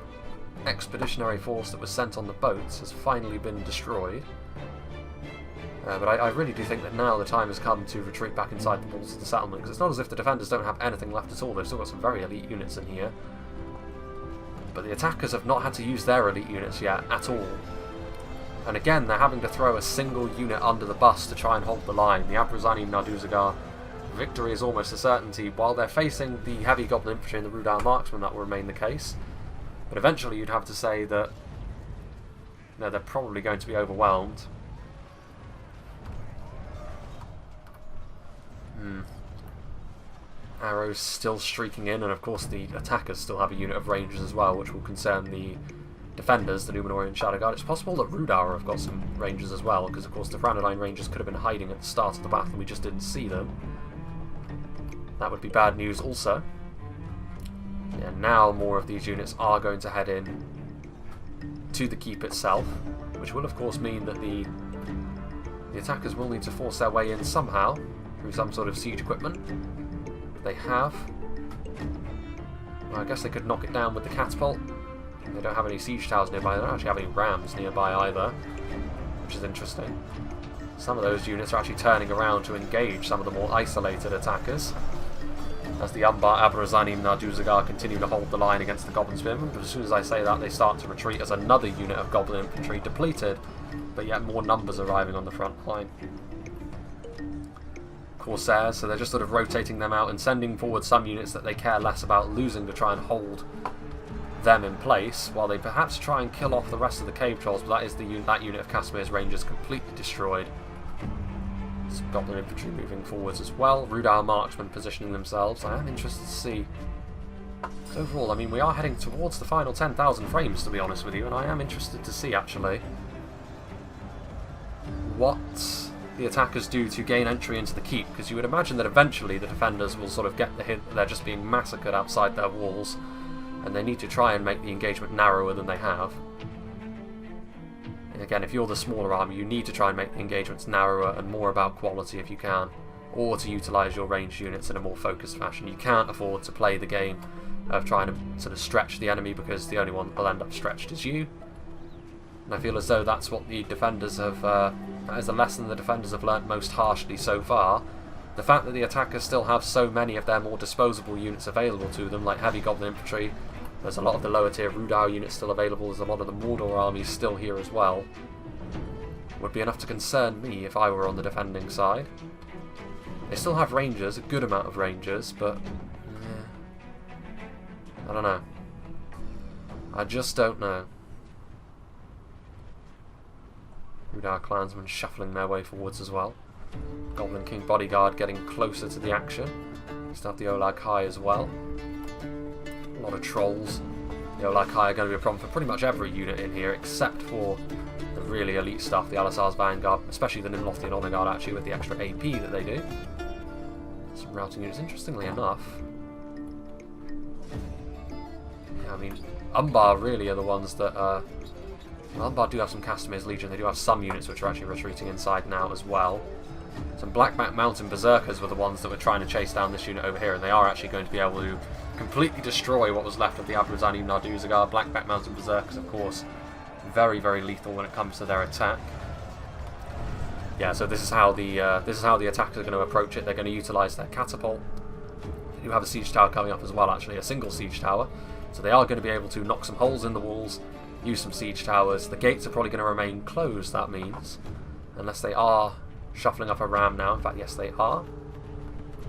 expeditionary force that was sent on the boats has finally been destroyed. But I really do think that now the time has come to retreat back inside the walls of the settlement, because it's not as if the defenders don't have anything left at all. They've still got some very elite units in here. But the attackers have not had to use their elite units yet at all. And again, they're having to throw a single unit under the bus to try and hold the line. The Abrazanim Narduzagar, victory is almost a certainty. While they're facing the heavy Goblin Infantry and the Rudar Marksmen, that will remain the case. But eventually you'd have to say that they're probably going to be overwhelmed. Arrows still streaking in, and of course the attackers still have a unit of Rangers as well, which will concern the defenders, the Númenórean Shadow Guard. It's possible that Rudar have got some Rangers as well, because of course the Franadine Rangers could have been hiding at the start of the battle and we just didn't see them. That would be bad news also. Yeah, now more of these units are going to head in to the keep itself, which will of course mean that the attackers will need to force their way in somehow through some sort of siege equipment. They have. Well, I guess they could knock it down with the catapult. They don't have any siege towers nearby. They don't actually have any rams nearby either, which is interesting. Some of those units are actually turning around to engage some of the more isolated attackers, as the Umbar, Abrazanim, Narduzagar continue to hold the line against the Goblin Spearmen. But as soon as I say that, they start to retreat as another unit of Goblin Infantry depleted, but yet more numbers arriving on the front line. Corsairs, so they're just sort of rotating them out and sending forward some units that they care less about losing to try and hold them in place, while they perhaps try and kill off the rest of the Cave Trolls, but that is that unit of Castamir's Rangers completely destroyed. Some Goblin Infantry moving forwards as well. Rudar Marksmen positioning themselves. I am interested to see But overall, I mean, we are heading towards the final 10,000 frames, to be honest with you, and I am interested to see, actually, what the attackers do to gain entry into the keep, because you would imagine that eventually the defenders will sort of get the hint that they're just being massacred outside their walls, and they need to try and make the engagement narrower than they have. And again, if you're the smaller army, you need to try and make the engagements narrower and more about quality if you can, or to utilise your ranged units in a more focused fashion. You can't afford to play the game of trying to sort of stretch the enemy, because the only one that will end up stretched is you. And I feel as though that's what the defenders have, that is the lesson the defenders have learnt most harshly so far. The fact that the attackers still have so many of their more disposable units available to them, like heavy goblin infantry, there's a lot of the lower tier Rudau units still available, there's a lot of the Mordor armies still here as well, would be enough to concern me if I were on the defending side. They still have rangers, a good amount of rangers, but I don't know. I just don't know. Rudau clansmen shuffling their way forwards as well. Goblin King bodyguard getting closer to the action. Still have the Olag High as well. A lot of trolls. The Olag High are going to be a problem for pretty much every unit in here, except for the really elite stuff, the Alisar's Vanguard, especially the Nimlothian Honor Guard, actually, with the extra AP that they do. Some routing units, interestingly enough. Yeah, I mean, Umbar really are the ones that well, Umbar do have some Castamir's Legion, they do have some units which are actually retreating inside now as well. Some Blackback Mountain Berserkers were the ones that were trying to chase down this unit over here, and they are actually going to be able to completely destroy what was left of the Abruzani Narduzagar. Blackback Mountain Berserkers, of course, very, very lethal when it comes to their attack. Yeah, so this is how the attackers are going to approach it. They're going to utilise their catapult. They do have a siege tower coming up as well, actually, a single siege tower. So they are going to be able to knock some holes in the walls, use some siege towers. The gates are probably going to remain closed, that means, unless they are shuffling up a ram now. In fact, yes, they are.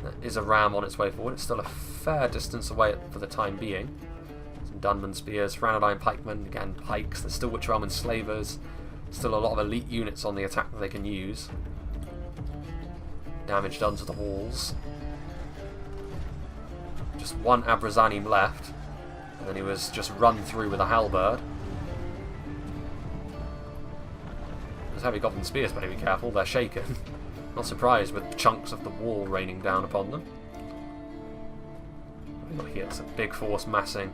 There is a ram on its way forward. It's still a fair distance away for the time being. Some Dunman Spears, Ranadine Pikemen, again, pikes. There's still Witch Realm Enslavers. Still a lot of elite units on the attack that they can use. Damage done to the walls. Just one Abrazanim left, and then he was just run through with a halberd. Those heavy goblin spears, better be careful, they're shaken. Not surprised with chunks of the wall raining down upon them. We've got here some big force massing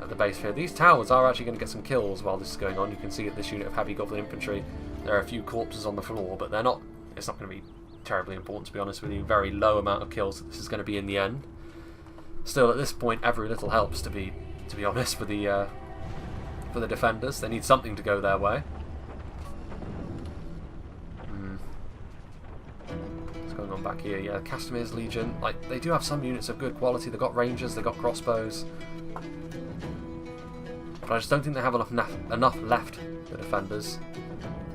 at the base here. These towers are actually going to get some kills while this is going on. You can see at this unit of heavy goblin infantry there are a few corpses on the floor, but they're not. It's not going to be terribly important, to be honest with you. Very low amount of kills that this is going to be in the end. Still, at this point, every little helps, to be honest, for the defenders. They need something to go their way. What's going on back here? Yeah, Castamir's Legion. Like, they do have some units of good quality. They've got rangers, they've got crossbows. But I just don't think they have enough left, the defenders.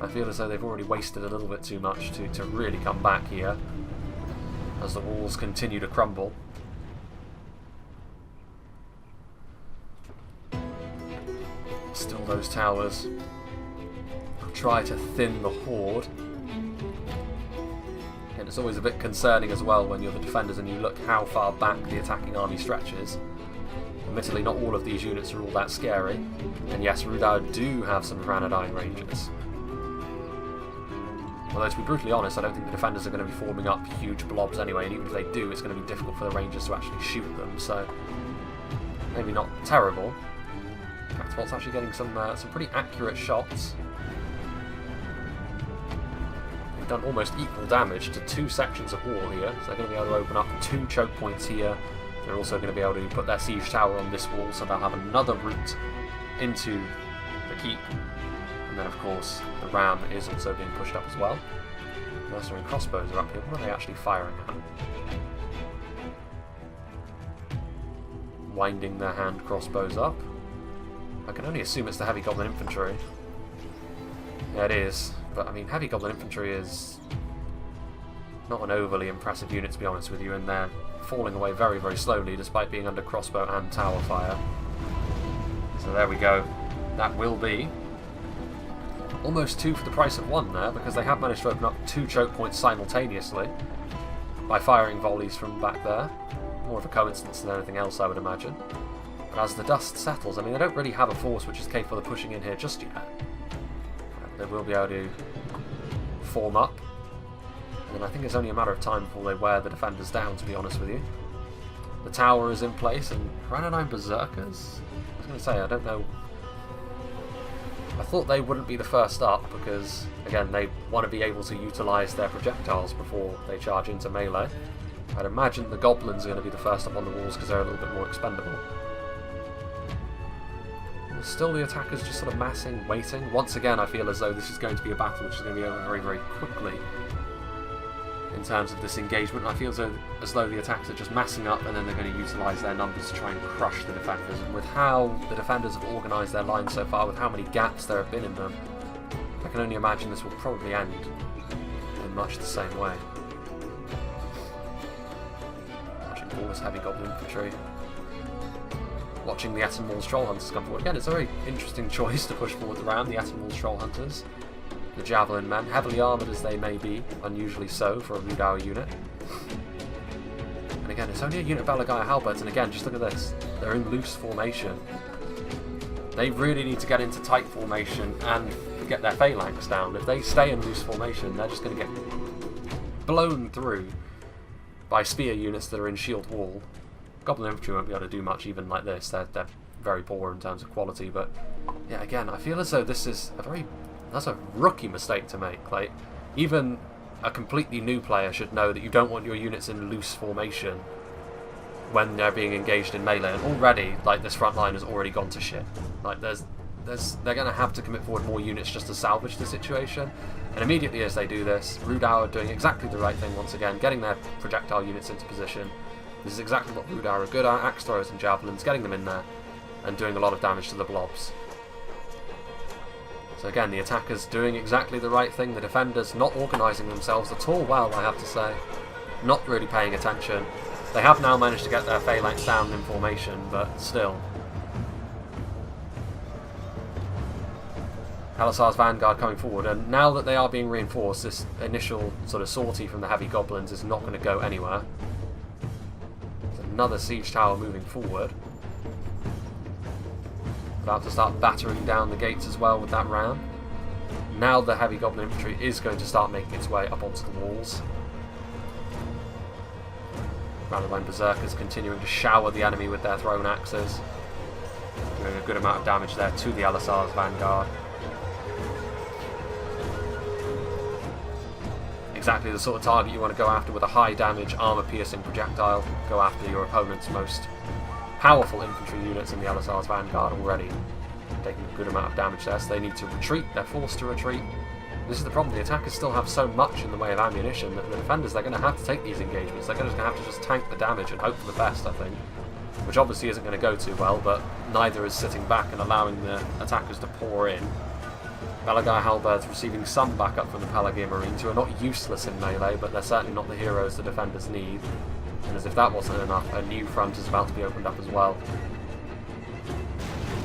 I feel as though they've already wasted a little bit too much to really come back here as the walls continue to crumble. Still those towers try to thin the horde. And it's always a bit concerning as well when you're the defenders and you look how far back the attacking army stretches. Admittedly, not all of these units are all that scary. And yes, Rudau do have some Ranadine Rangers. Although, to be brutally honest, I don't think the defenders are going to be forming up huge blobs anyway, and even if they do, it's going to be difficult for the Rangers to actually shoot them, so maybe not terrible. Catapult's actually getting some pretty accurate shots. They've done almost equal damage to two sections of wall here, so they're going to be able to open up 2 choke points here. They're also going to be able to put their siege tower on this wall, so they'll have another route into the keep. And then, of course, the ram is also being pushed up as well. Mercenary crossbows are up here. What are they actually firing at? Winding their hand crossbows up. I can only assume it's the heavy goblin infantry. Yeah, it is. But, I mean, heavy goblin infantry is not an overly impressive unit, to be honest with you, and they're falling away very, very slowly, despite being under crossbow and tower fire. So there we go. That will be almost 2 for the price of 1 there, because they have managed to open up 2 choke points simultaneously by firing volleys from back there. More of a coincidence than anything else, I would imagine. But as the dust settles, I mean, they don't really have a force which is capable of pushing in here just yet. They will be able to form up. And then I think it's only a matter of time before they wear the defenders down, to be honest with you. The tower is in place, and Granadine Berserkers? I was going to say, I don't know. I thought they wouldn't be the first up, because, again, they want to be able to utilise their projectiles before they charge into melee. I'd imagine the goblins are going to be the first up on the walls, because they're a little bit more expendable. And still the attackers just sort of massing, waiting. Once again, I feel as though this is going to be a battle which is going to be over very, very quickly. In terms of this engagement, I feel as though the attackers are just massing up and then they're going to utilise their numbers to try and crush the defenders. And with how the defenders have organised their lines so far, with how many gaps there have been in them, I can only imagine this will probably end in much the same way. Watching all this heavy goblin infantry. Watching the Etenwald's Troll Hunters come forward. Again, it's a very interesting choice to push forward the ram, the Etenwald's Troll Hunters. The Javelin men, heavily armoured as they may be, unusually so for a Rudauer unit. And again, it's only a unit of Belagaya halberds, and again, just look at this. They're in loose formation. They really need to get into tight formation and get their phalanx down. If they stay in loose formation, they're just going to get blown through by spear units that are in shield wall. Goblin infantry won't be able to do much even like this. They're very poor in terms of quality, but yeah, again, I feel as though this is that's a rookie mistake to make. Like, even a completely new player should know that you don't want your units in loose formation when they're being engaged in melee. And already, like, this front line has already gone to shit. Like, they're going to have to commit forward more units just to salvage the situation. And immediately as they do this, Rudauer are doing exactly the right thing once again, getting their projectile units into position. This is exactly what Rudauer are good at: axe throwers and javelins, getting them in there and doing a lot of damage to the blobs. So again, the attackers doing exactly the right thing, the defenders not organising themselves at all well, I have to say. Not really paying attention. They have now managed to get their phalanx down in formation, but still. Khalasar's vanguard coming forward, and now that they are being reinforced, this initial sort of sortie from the heavy goblins is not going to go anywhere. There's another siege tower moving forward. About to start battering down the gates as well with that ram. Now the heavy goblin infantry is going to start making its way up onto the walls. Granadine Berserkers continuing to shower the enemy with their thrown axes, doing a good amount of damage there to the Khalasar's vanguard. Exactly the sort of target you want to go after with a high damage, armour piercing projectile. Go after your opponent's most powerful infantry units in the Khalasar's vanguard already. Taking a good amount of damage there, so they need to retreat, they're forced to retreat. This is the problem, the attackers still have so much in the way of ammunition that the defenders, they're going to have to take these engagements. They're going to have to just tank the damage and hope for the best, I think. Which obviously isn't going to go too well, but neither is sitting back and allowing the attackers to pour in. Belagaya halberds receiving some backup from the Pelagia Marines, who are not useless in melee, but they're certainly not the heroes the defenders need. And as if that wasn't enough, a new front is about to be opened up as well,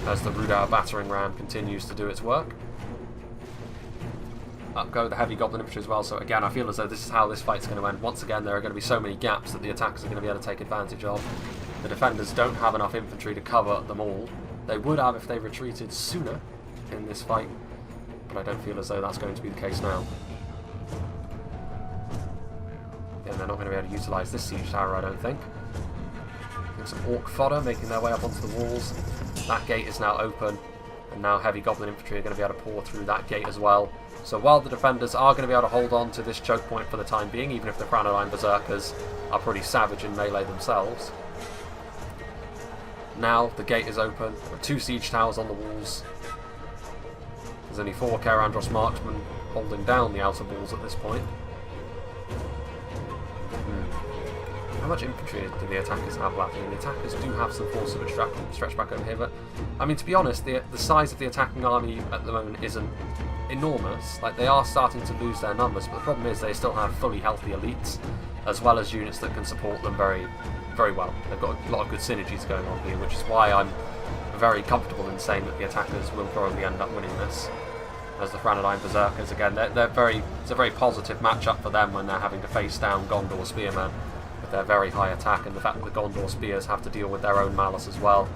as the Rudauer battering ram continues to do its work. Up go the heavy goblin infantry as well, so again I feel as though this is how this fight's going to end. Once again there are going to be so many gaps that the attackers are going to be able to take advantage of. The defenders don't have enough infantry to cover them all. They would have if they retreated sooner in this fight, but I don't feel as though that's going to be the case now. Again, they're not going to be able to utilise this siege tower, I don't think. Some orc fodder making their way up onto the walls. That gate is now open, and now heavy goblin infantry are going to be able to pour through that gate as well. So while the defenders are going to be able to hold on to this choke point for the time being, even if the Granadine Berserkers are pretty savage in melee themselves, now the gate is open. There are 2 siege towers on the walls. There's only 4 CAIR Andros marksmen holding down the outer walls at this point. How much infantry do the attackers have left? I mean, the attackers do have some force of stretch back over here, but I mean, to be honest, the size of the attacking army at the moment isn't enormous. Like, they are starting to lose their numbers, but the problem is they still have fully healthy elites, as well as units that can support them very, very well. They've got a lot of good synergies going on here, which is why I'm very comfortable in saying that the attackers will probably end up winning this. As the Granadine Berserkers, again, it's a very positive matchup for them when they're having to face down Gondor Spearmen with their very high attack, and the fact that the Gondor Spears have to deal with their own malice as well.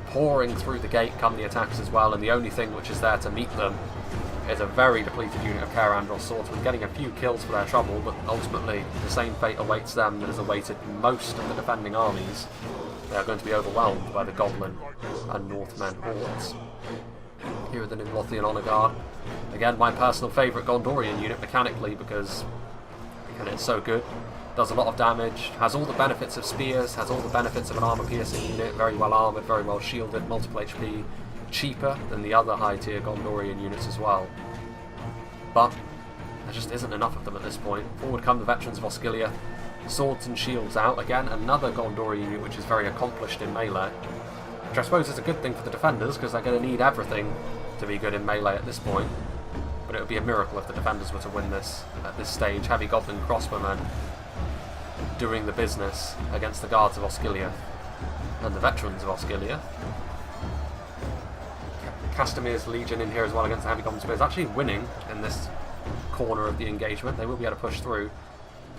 pouring through the gate come the attacks as well, and the only thing which is there to meet them is a very depleted unit of CAIR ANDROS swordsmen, getting a few kills for their trouble, but ultimately the same fate awaits them that has awaited most of the defending armies. They are going to be overwhelmed by the Goblin and Northmen hordes. Here are the Nimlothian Honor Guard. Again, my personal favourite Gondorian unit mechanically, because it's so good. Does a lot of damage, has all the benefits of spears, has all the benefits of an armour-piercing unit, very well armoured, very well shielded, multiple HP, cheaper than the other high-tier Gondorian units as well. But there just isn't enough of them at this point. Forward come the Veterans of Osgiliath, swords and shields out. Again, another Gondorian unit which is very accomplished in melee, which I suppose is a good thing for the defenders, because they're going to need everything to be good in melee at this point. But it would be a miracle if the defenders were to win this at this stage. Heavy Goblin crossbowmen doing the business against the Guards of Osgiliath and the Veterans of Osgiliath. Castamir's Legion in here as well against the Heavy Goblin Spears, actually winning in this corner of the engagement. They will be able to push through.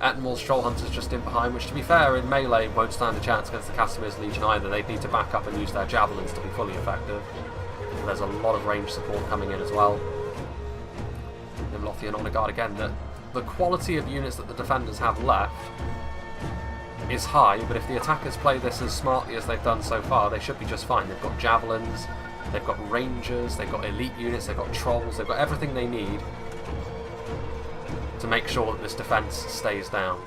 Ettenwall's Troll Hunters just in behind, which to be fair in melee won't stand a chance against the Castamir's Legion either. They need to back up and use their javelins to be fully effective. And there's a lot of range support coming in as well. Nimlothian Honor Guard again, the quality of units that the defenders have left is high, but if the attackers play this as smartly as they've done so far, they should be just fine. They've got javelins, they've got rangers, they've got elite units, they've got trolls, they've got everything they need to make sure that this defence stays down.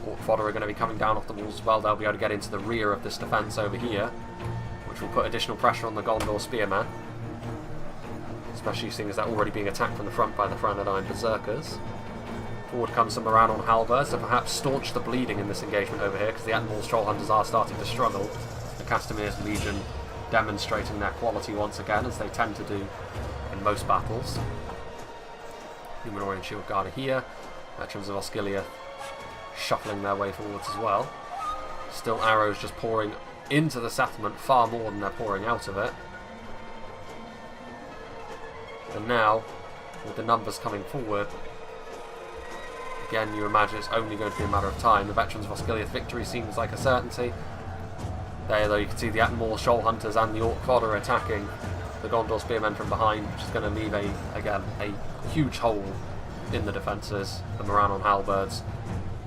Orc fodder are going to be coming down off the walls as well. They'll be able to get into the rear of this defence over here, which will put additional pressure on the Gondor Spearmen, especially seeing as they're already being attacked from the front by the Franadine Berserkers. Forward comes some Moran on halberds to perhaps staunch the bleeding in this engagement over here, because the Ettenwall's Troll Hunters are starting to struggle. The Castamir's Legion demonstrating their quality once again, as they tend to do in most battles. Numenorian Shield Guard are here. Veterans of Osgiliath shuffling their way forwards as well. Still arrows just pouring into the settlement, far more than they're pouring out of it. And now, with the numbers coming forward, again you imagine it's only going to be a matter of time. The Veterans of Osgiliath victory seems like a certainty. There though you can see the Ettenwall Shoal Hunters and the Orc fodder attacking the Gondor Spearmen from behind, which is going to leave a huge hole in the defences. The Moran on halberds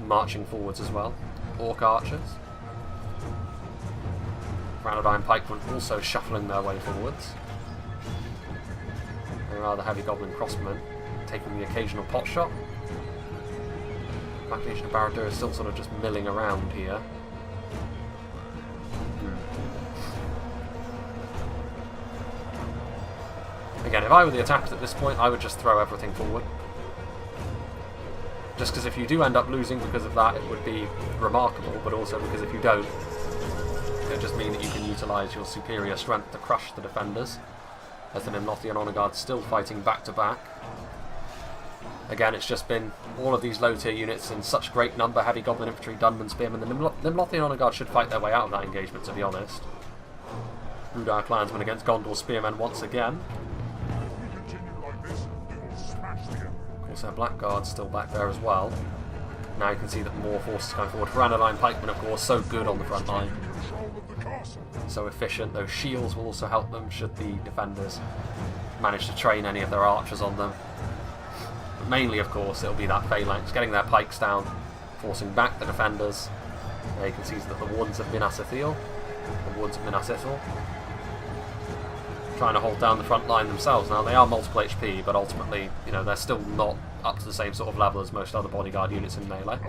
marching forwards as well. Orc archers. Franadine pikemen also shuffling their way forwards. There are the Heavy Goblin crossbowmen taking the occasional pot shot. Black Legion of Barad-dûr is still sort of just milling around here. Again, if I were the attackers at this point, I would just throw everything forward. Just because if you do end up losing because of that, it would be remarkable, but also because if you don't, it would just mean that you can utilise your superior strength to crush the defenders, as the Nimlothian Honor Guard still fighting back to back. Again, it's just been all of these low tier units in such great number: Heavy Goblin Infantry, Dunman Spearmen. The Nimlothian Honor Guard should fight their way out of that engagement, to be honest. Rudar Clansmen against Gondor Spearmen once again. Of course, our Blackguard's still back there as well. Now you can see that more forces coming forward. Franadine pikemen, of course, so good on the front line. So efficient. Those shields will also help them should the defenders manage to train any of their archers on them. But mainly, of course, it'll be that phalanx, getting their pikes down, forcing back the defenders. There you can see that the Woods of Minas Ithil, trying to hold down the front line themselves. Now, they are multiple HP, but ultimately, you know, they're still not up to the same sort of level as most other bodyguard units in melee.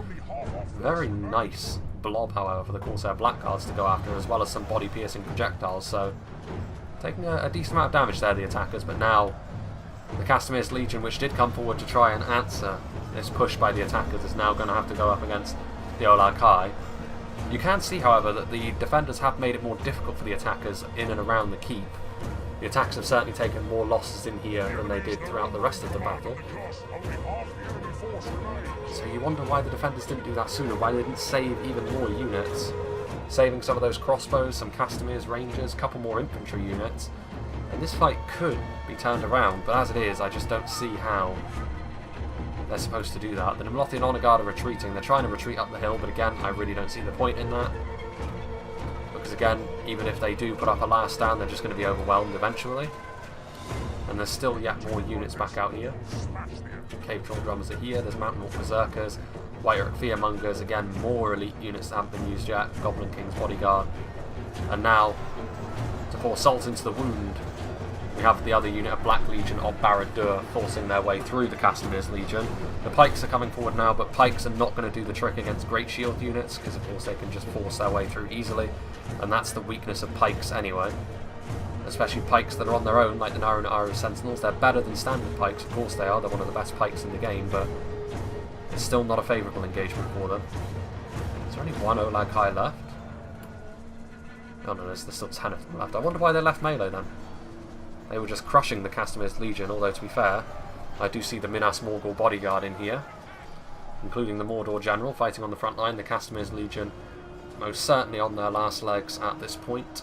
Very nice blob, however, for the Corsair Blackguards to go after, as well as some body-piercing projectiles, so taking a decent amount of damage there, the attackers, but now the Castamir's Legion, which did come forward to try and answer this push by the attackers, is now going to have to go up against the Olar Kai. You can see, however, that the defenders have made it more difficult for the attackers in and around the keep. The attacks have certainly taken more losses in here than they did throughout the rest of the battle. So you wonder why the defenders didn't do that sooner, why they didn't save even more units. Saving some of those crossbows, some Castamir's Rangers, a couple more infantry units. And this fight could be turned around, but as it is, I just don't see how they're supposed to do that. The Nimlothian Honor Guard are retreating. They're trying to retreat up the hill, but again, I really don't see the point in that. Because because again, even if they do put up a last stand, they're just going to be overwhelmed eventually. And there's still yet more units back out here. Cave Troll Drummers are here, there's Mountain Orc Berserkers, White Orc Fearmongers, again more elite units that haven't been used yet, Goblin King's Bodyguard. And now, to pour salt into the wound, we have the other unit of Black Legion of Barad-dûr forcing their way through the Castamir's Legion. The Pikes are coming forward now, but Pikes are not going to do the trick against Great Shield units, because of course they can just force their way through easily, and that's the weakness of Pikes anyway. Especially Pikes that are on their own, like the Naru Sentinels. They're better than standard Pikes, of course they are, they're one of the best Pikes in the game, but it's still not a favourable engagement for them. Is there only one Olag Kai left? Oh no, there's still 10 of them left. I wonder why they left melee then. They were just crushing the Castamir's Legion, although to be fair, I do see the Minas Morgul Bodyguard in here, including the Mordor General fighting on the front line. The Castamir's Legion most certainly on their last legs at this point.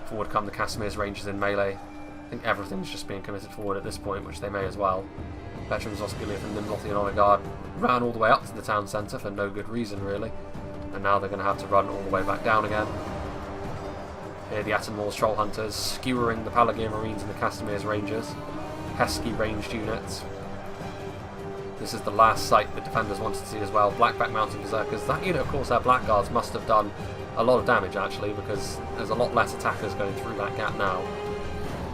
Forward come the Castamir's Rangers in melee. I think everything's just being committed forward at this point, which they may as well. Veterans Osgiliath and Nimlothian Honor Guard ran all the way up to the town centre for no good reason really, and now they're going to have to run all the way back down again. Here the Attenmore's Troll Hunters skewering the Palagear Marines and the Castamir's Rangers. Pesky ranged units. This is the last sight the defenders wanted to see as well. Blackback Mountain Berserkers. That unit, of course, their Blackguards must have done a lot of damage actually, because there's a lot less attackers going through that gap now.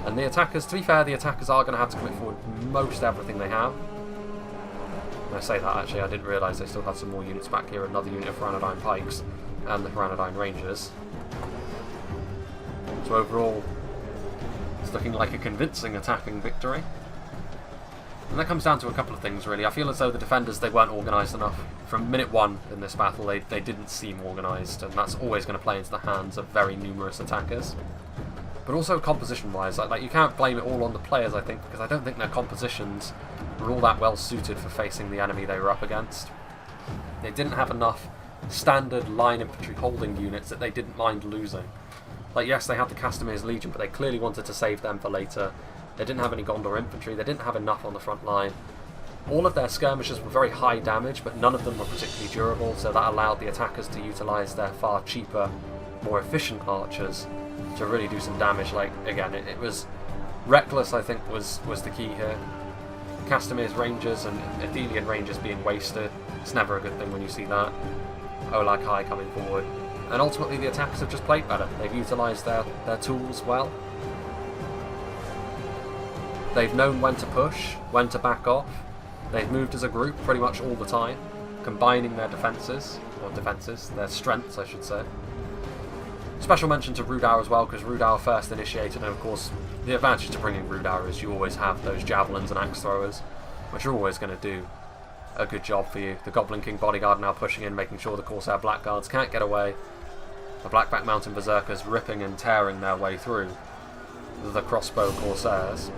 And the attackers, to be fair, the attackers are going to have to commit forward most everything they have. And I say that actually, I didn't realise they still had some more units back here. Another unit of Pyranodyne Pikes and the Pyranodyne Rangers. So overall, it's looking like a convincing attacking victory. And that comes down to a couple of things really. I feel as though the defenders, they weren't organised enough. From minute one in this battle, they didn't seem organised, and that's always going to play into the hands of very numerous attackers. But also composition-wise, like you can't blame it all on the players, I think, because I don't think their compositions were all that well suited for facing the enemy they were up against. They didn't have enough standard line infantry holding units that they didn't mind losing. Like, yes, they had the Castamir's Legion, but they clearly wanted to save them for later. They didn't have any Gondor infantry, they didn't have enough on the front line. All of their skirmishers were very high damage, but none of them were particularly durable, so that allowed the attackers to utilise their far cheaper, more efficient archers to really do some damage. Like, again, it was reckless, I think, was the key here. Castamir's Rangers and Athelian Rangers being wasted, it's never a good thing when you see that. Olag Kai coming forward. And ultimately the attackers have just played better. They've utilised their tools well. They've known when to push, when to back off. They've moved as a group pretty much all the time, combining their their strengths I should say. Special mention to Rudauer as well, because Rudauer first initiated, and of course the advantage to bringing Rudauer is you always have those javelins and axe throwers, which are always going to do a good job for you. The Goblin King Bodyguard now pushing in, making sure the Corsair Blackguards can't get away. The Blackback Mountain Berserkers ripping and tearing their way through the crossbow Corsairs.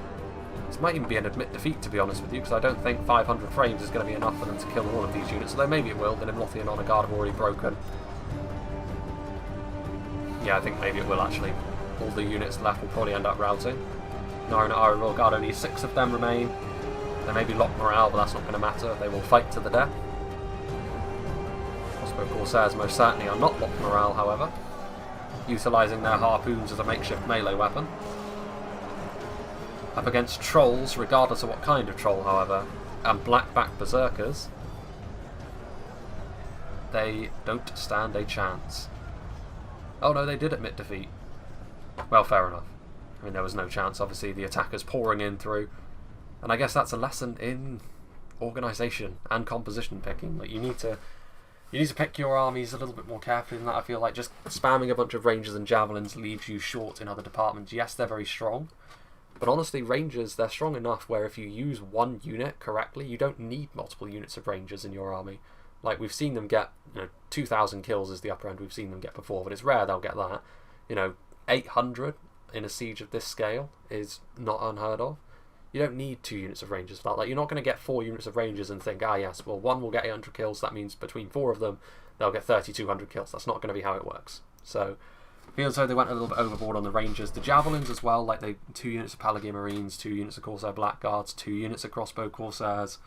This might even be an admit defeat, to be honest with you, because I don't think 500 frames is going to be enough for them to kill all of these units, although maybe it will. The Nimlothian Honor Guard have already broken. Yeah, I think maybe it will actually. All the units left will probably end up routing. Naruna Royal Guard, only 6 of them remain. They may be locked morale, but that's not going to matter. They will fight to the death. Crossbow Corsairs most certainly are not locked morale, however, utilising their harpoons as a makeshift melee weapon. Up against trolls, regardless of what kind of troll, however, and blackback berserkers, they don't stand a chance. Oh no, they did admit defeat. Well, fair enough. I mean, there was no chance, obviously, the attackers pouring in through. And I guess that's a lesson in organisation and composition picking. Like, you need to pick your armies a little bit more carefully than that. I feel like just spamming a bunch of Rangers and Javelins leaves you short in other departments. Yes, they're very strong, but honestly, Rangers, they're strong enough where if you use one unit correctly, you don't need multiple units of Rangers in your army. Like, we've seen them get, 2,000 kills is the upper end we've seen them get before, but it's rare they'll get that. 800 in a siege of this scale is not unheard of. You don't need 2 units of Rangers for that. Like, you're not going to get 4 units of Rangers and think, yes, well, one will get 800 kills, that means between 4 of them, they'll get 3,200 kills. That's not going to be how it works. So, I feel as though they went a little bit overboard on the Rangers. The Javelins as well, like 2 units of Palagear Marines, 2 units of Corsair Blackguards, 2 units of Crossbow Corsairs.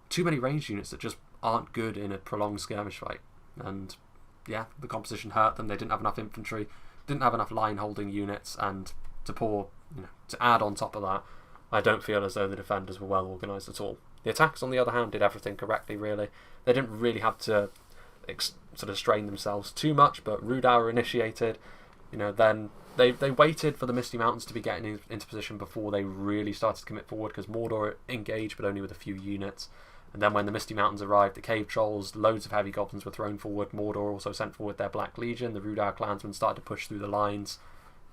Too many ranged units that just aren't good in a prolonged skirmish fight. And, yeah, the composition hurt them. They didn't have enough infantry, didn't have enough line holding units, and to add on top of that, I don't feel as though the defenders were well organised at all. The attacks, on the other hand, did everything correctly, really. They didn't really have to sort of strain themselves too much, but Rudauer initiated. Then they waited for the Misty Mountains to be getting into position before they really started to commit forward, because Mordor engaged, but only with a few units. And then when the Misty Mountains arrived, the Cave Trolls, loads of heavy goblins were thrown forward. Mordor also sent forward their Black Legion. The Rudauer clansmen started to push through the lines.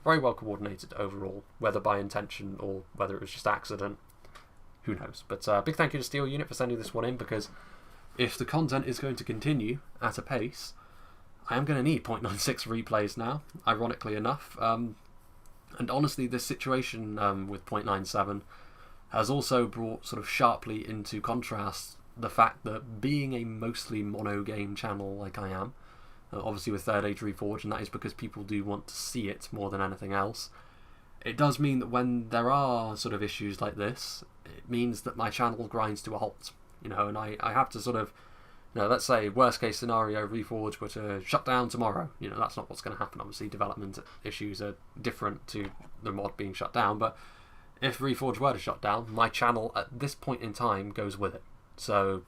Very well coordinated overall, whether by intention or whether it was just accident. Who knows? But big thank you to Steel Unit for sending this one in, because if the content is going to continue at a pace, I am going to need 0.96 replays now, ironically enough. And honestly, this situation with 0.97 has also brought sort of sharply into contrast the fact that being a mostly mono game channel like I am, obviously with Third Age Reforged, and that is because people do want to see it more than anything else, it does mean that when there are sort of issues like this, it means that my channel grinds to a halt, and I have to sort of, let's say worst case scenario, Reforged were to shut down tomorrow. That's not what's going to happen. Obviously development issues are different to the mod being shut down, but if Reforged were to shut down, my channel at this point in time goes with it. So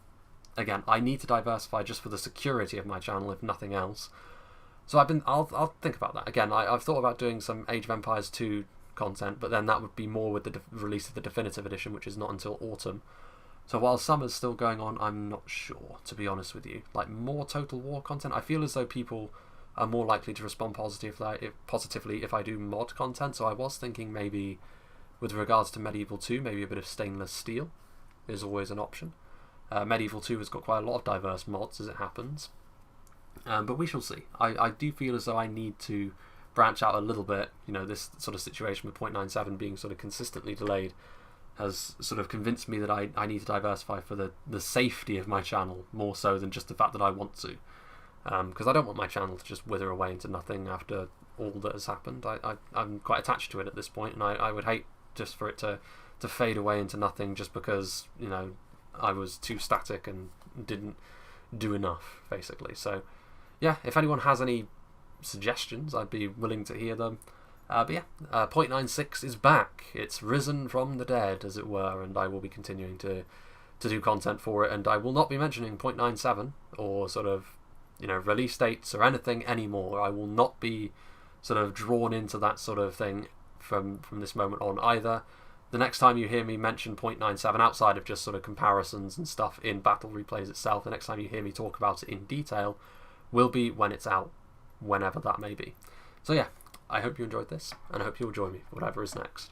again, I need to diversify just for the security of my channel, if nothing else. So I'll think about that. Again, I've thought about doing some Age of Empires 2 content, but then that would be more with the release of the definitive edition, which is not until autumn. So while summer's still going on, I'm not sure, to be honest with you. Like, more Total War content, I feel as though people are more likely to respond positively if I do mod content. So I was thinking maybe, with regards to Medieval 2, maybe a bit of stainless steel is always an option. Medieval 2 has got quite a lot of diverse mods, as it happens. But we shall see. I do feel as though I need to branch out a little bit. This sort of situation with 0.97 being sort of consistently delayed has sort of convinced me that I need to diversify for the safety of my channel, more so than just the fact that I want to. Because I don't want my channel to just wither away into nothing after all that has happened. I'm quite attached to it at this point, and I would hate just for it to fade away into nothing just because, I was too static and didn't do enough, basically. So, yeah, if anyone has any suggestions, I'd be willing to hear them. But yeah, 0.96 is back. It's risen from the dead, as it were, and I will be continuing to do content for it, and I will not be mentioning 0.97 or sort of, release dates or anything anymore. I will not be sort of drawn into that sort of thing from this moment on either. The next time you hear me mention 0.97, outside of just sort of comparisons and stuff in Battle Replays itself, the next time you hear me talk about it in detail will be when it's out, whenever that may be. So yeah, I hope you enjoyed this, and I hope you'll join me for whatever is next.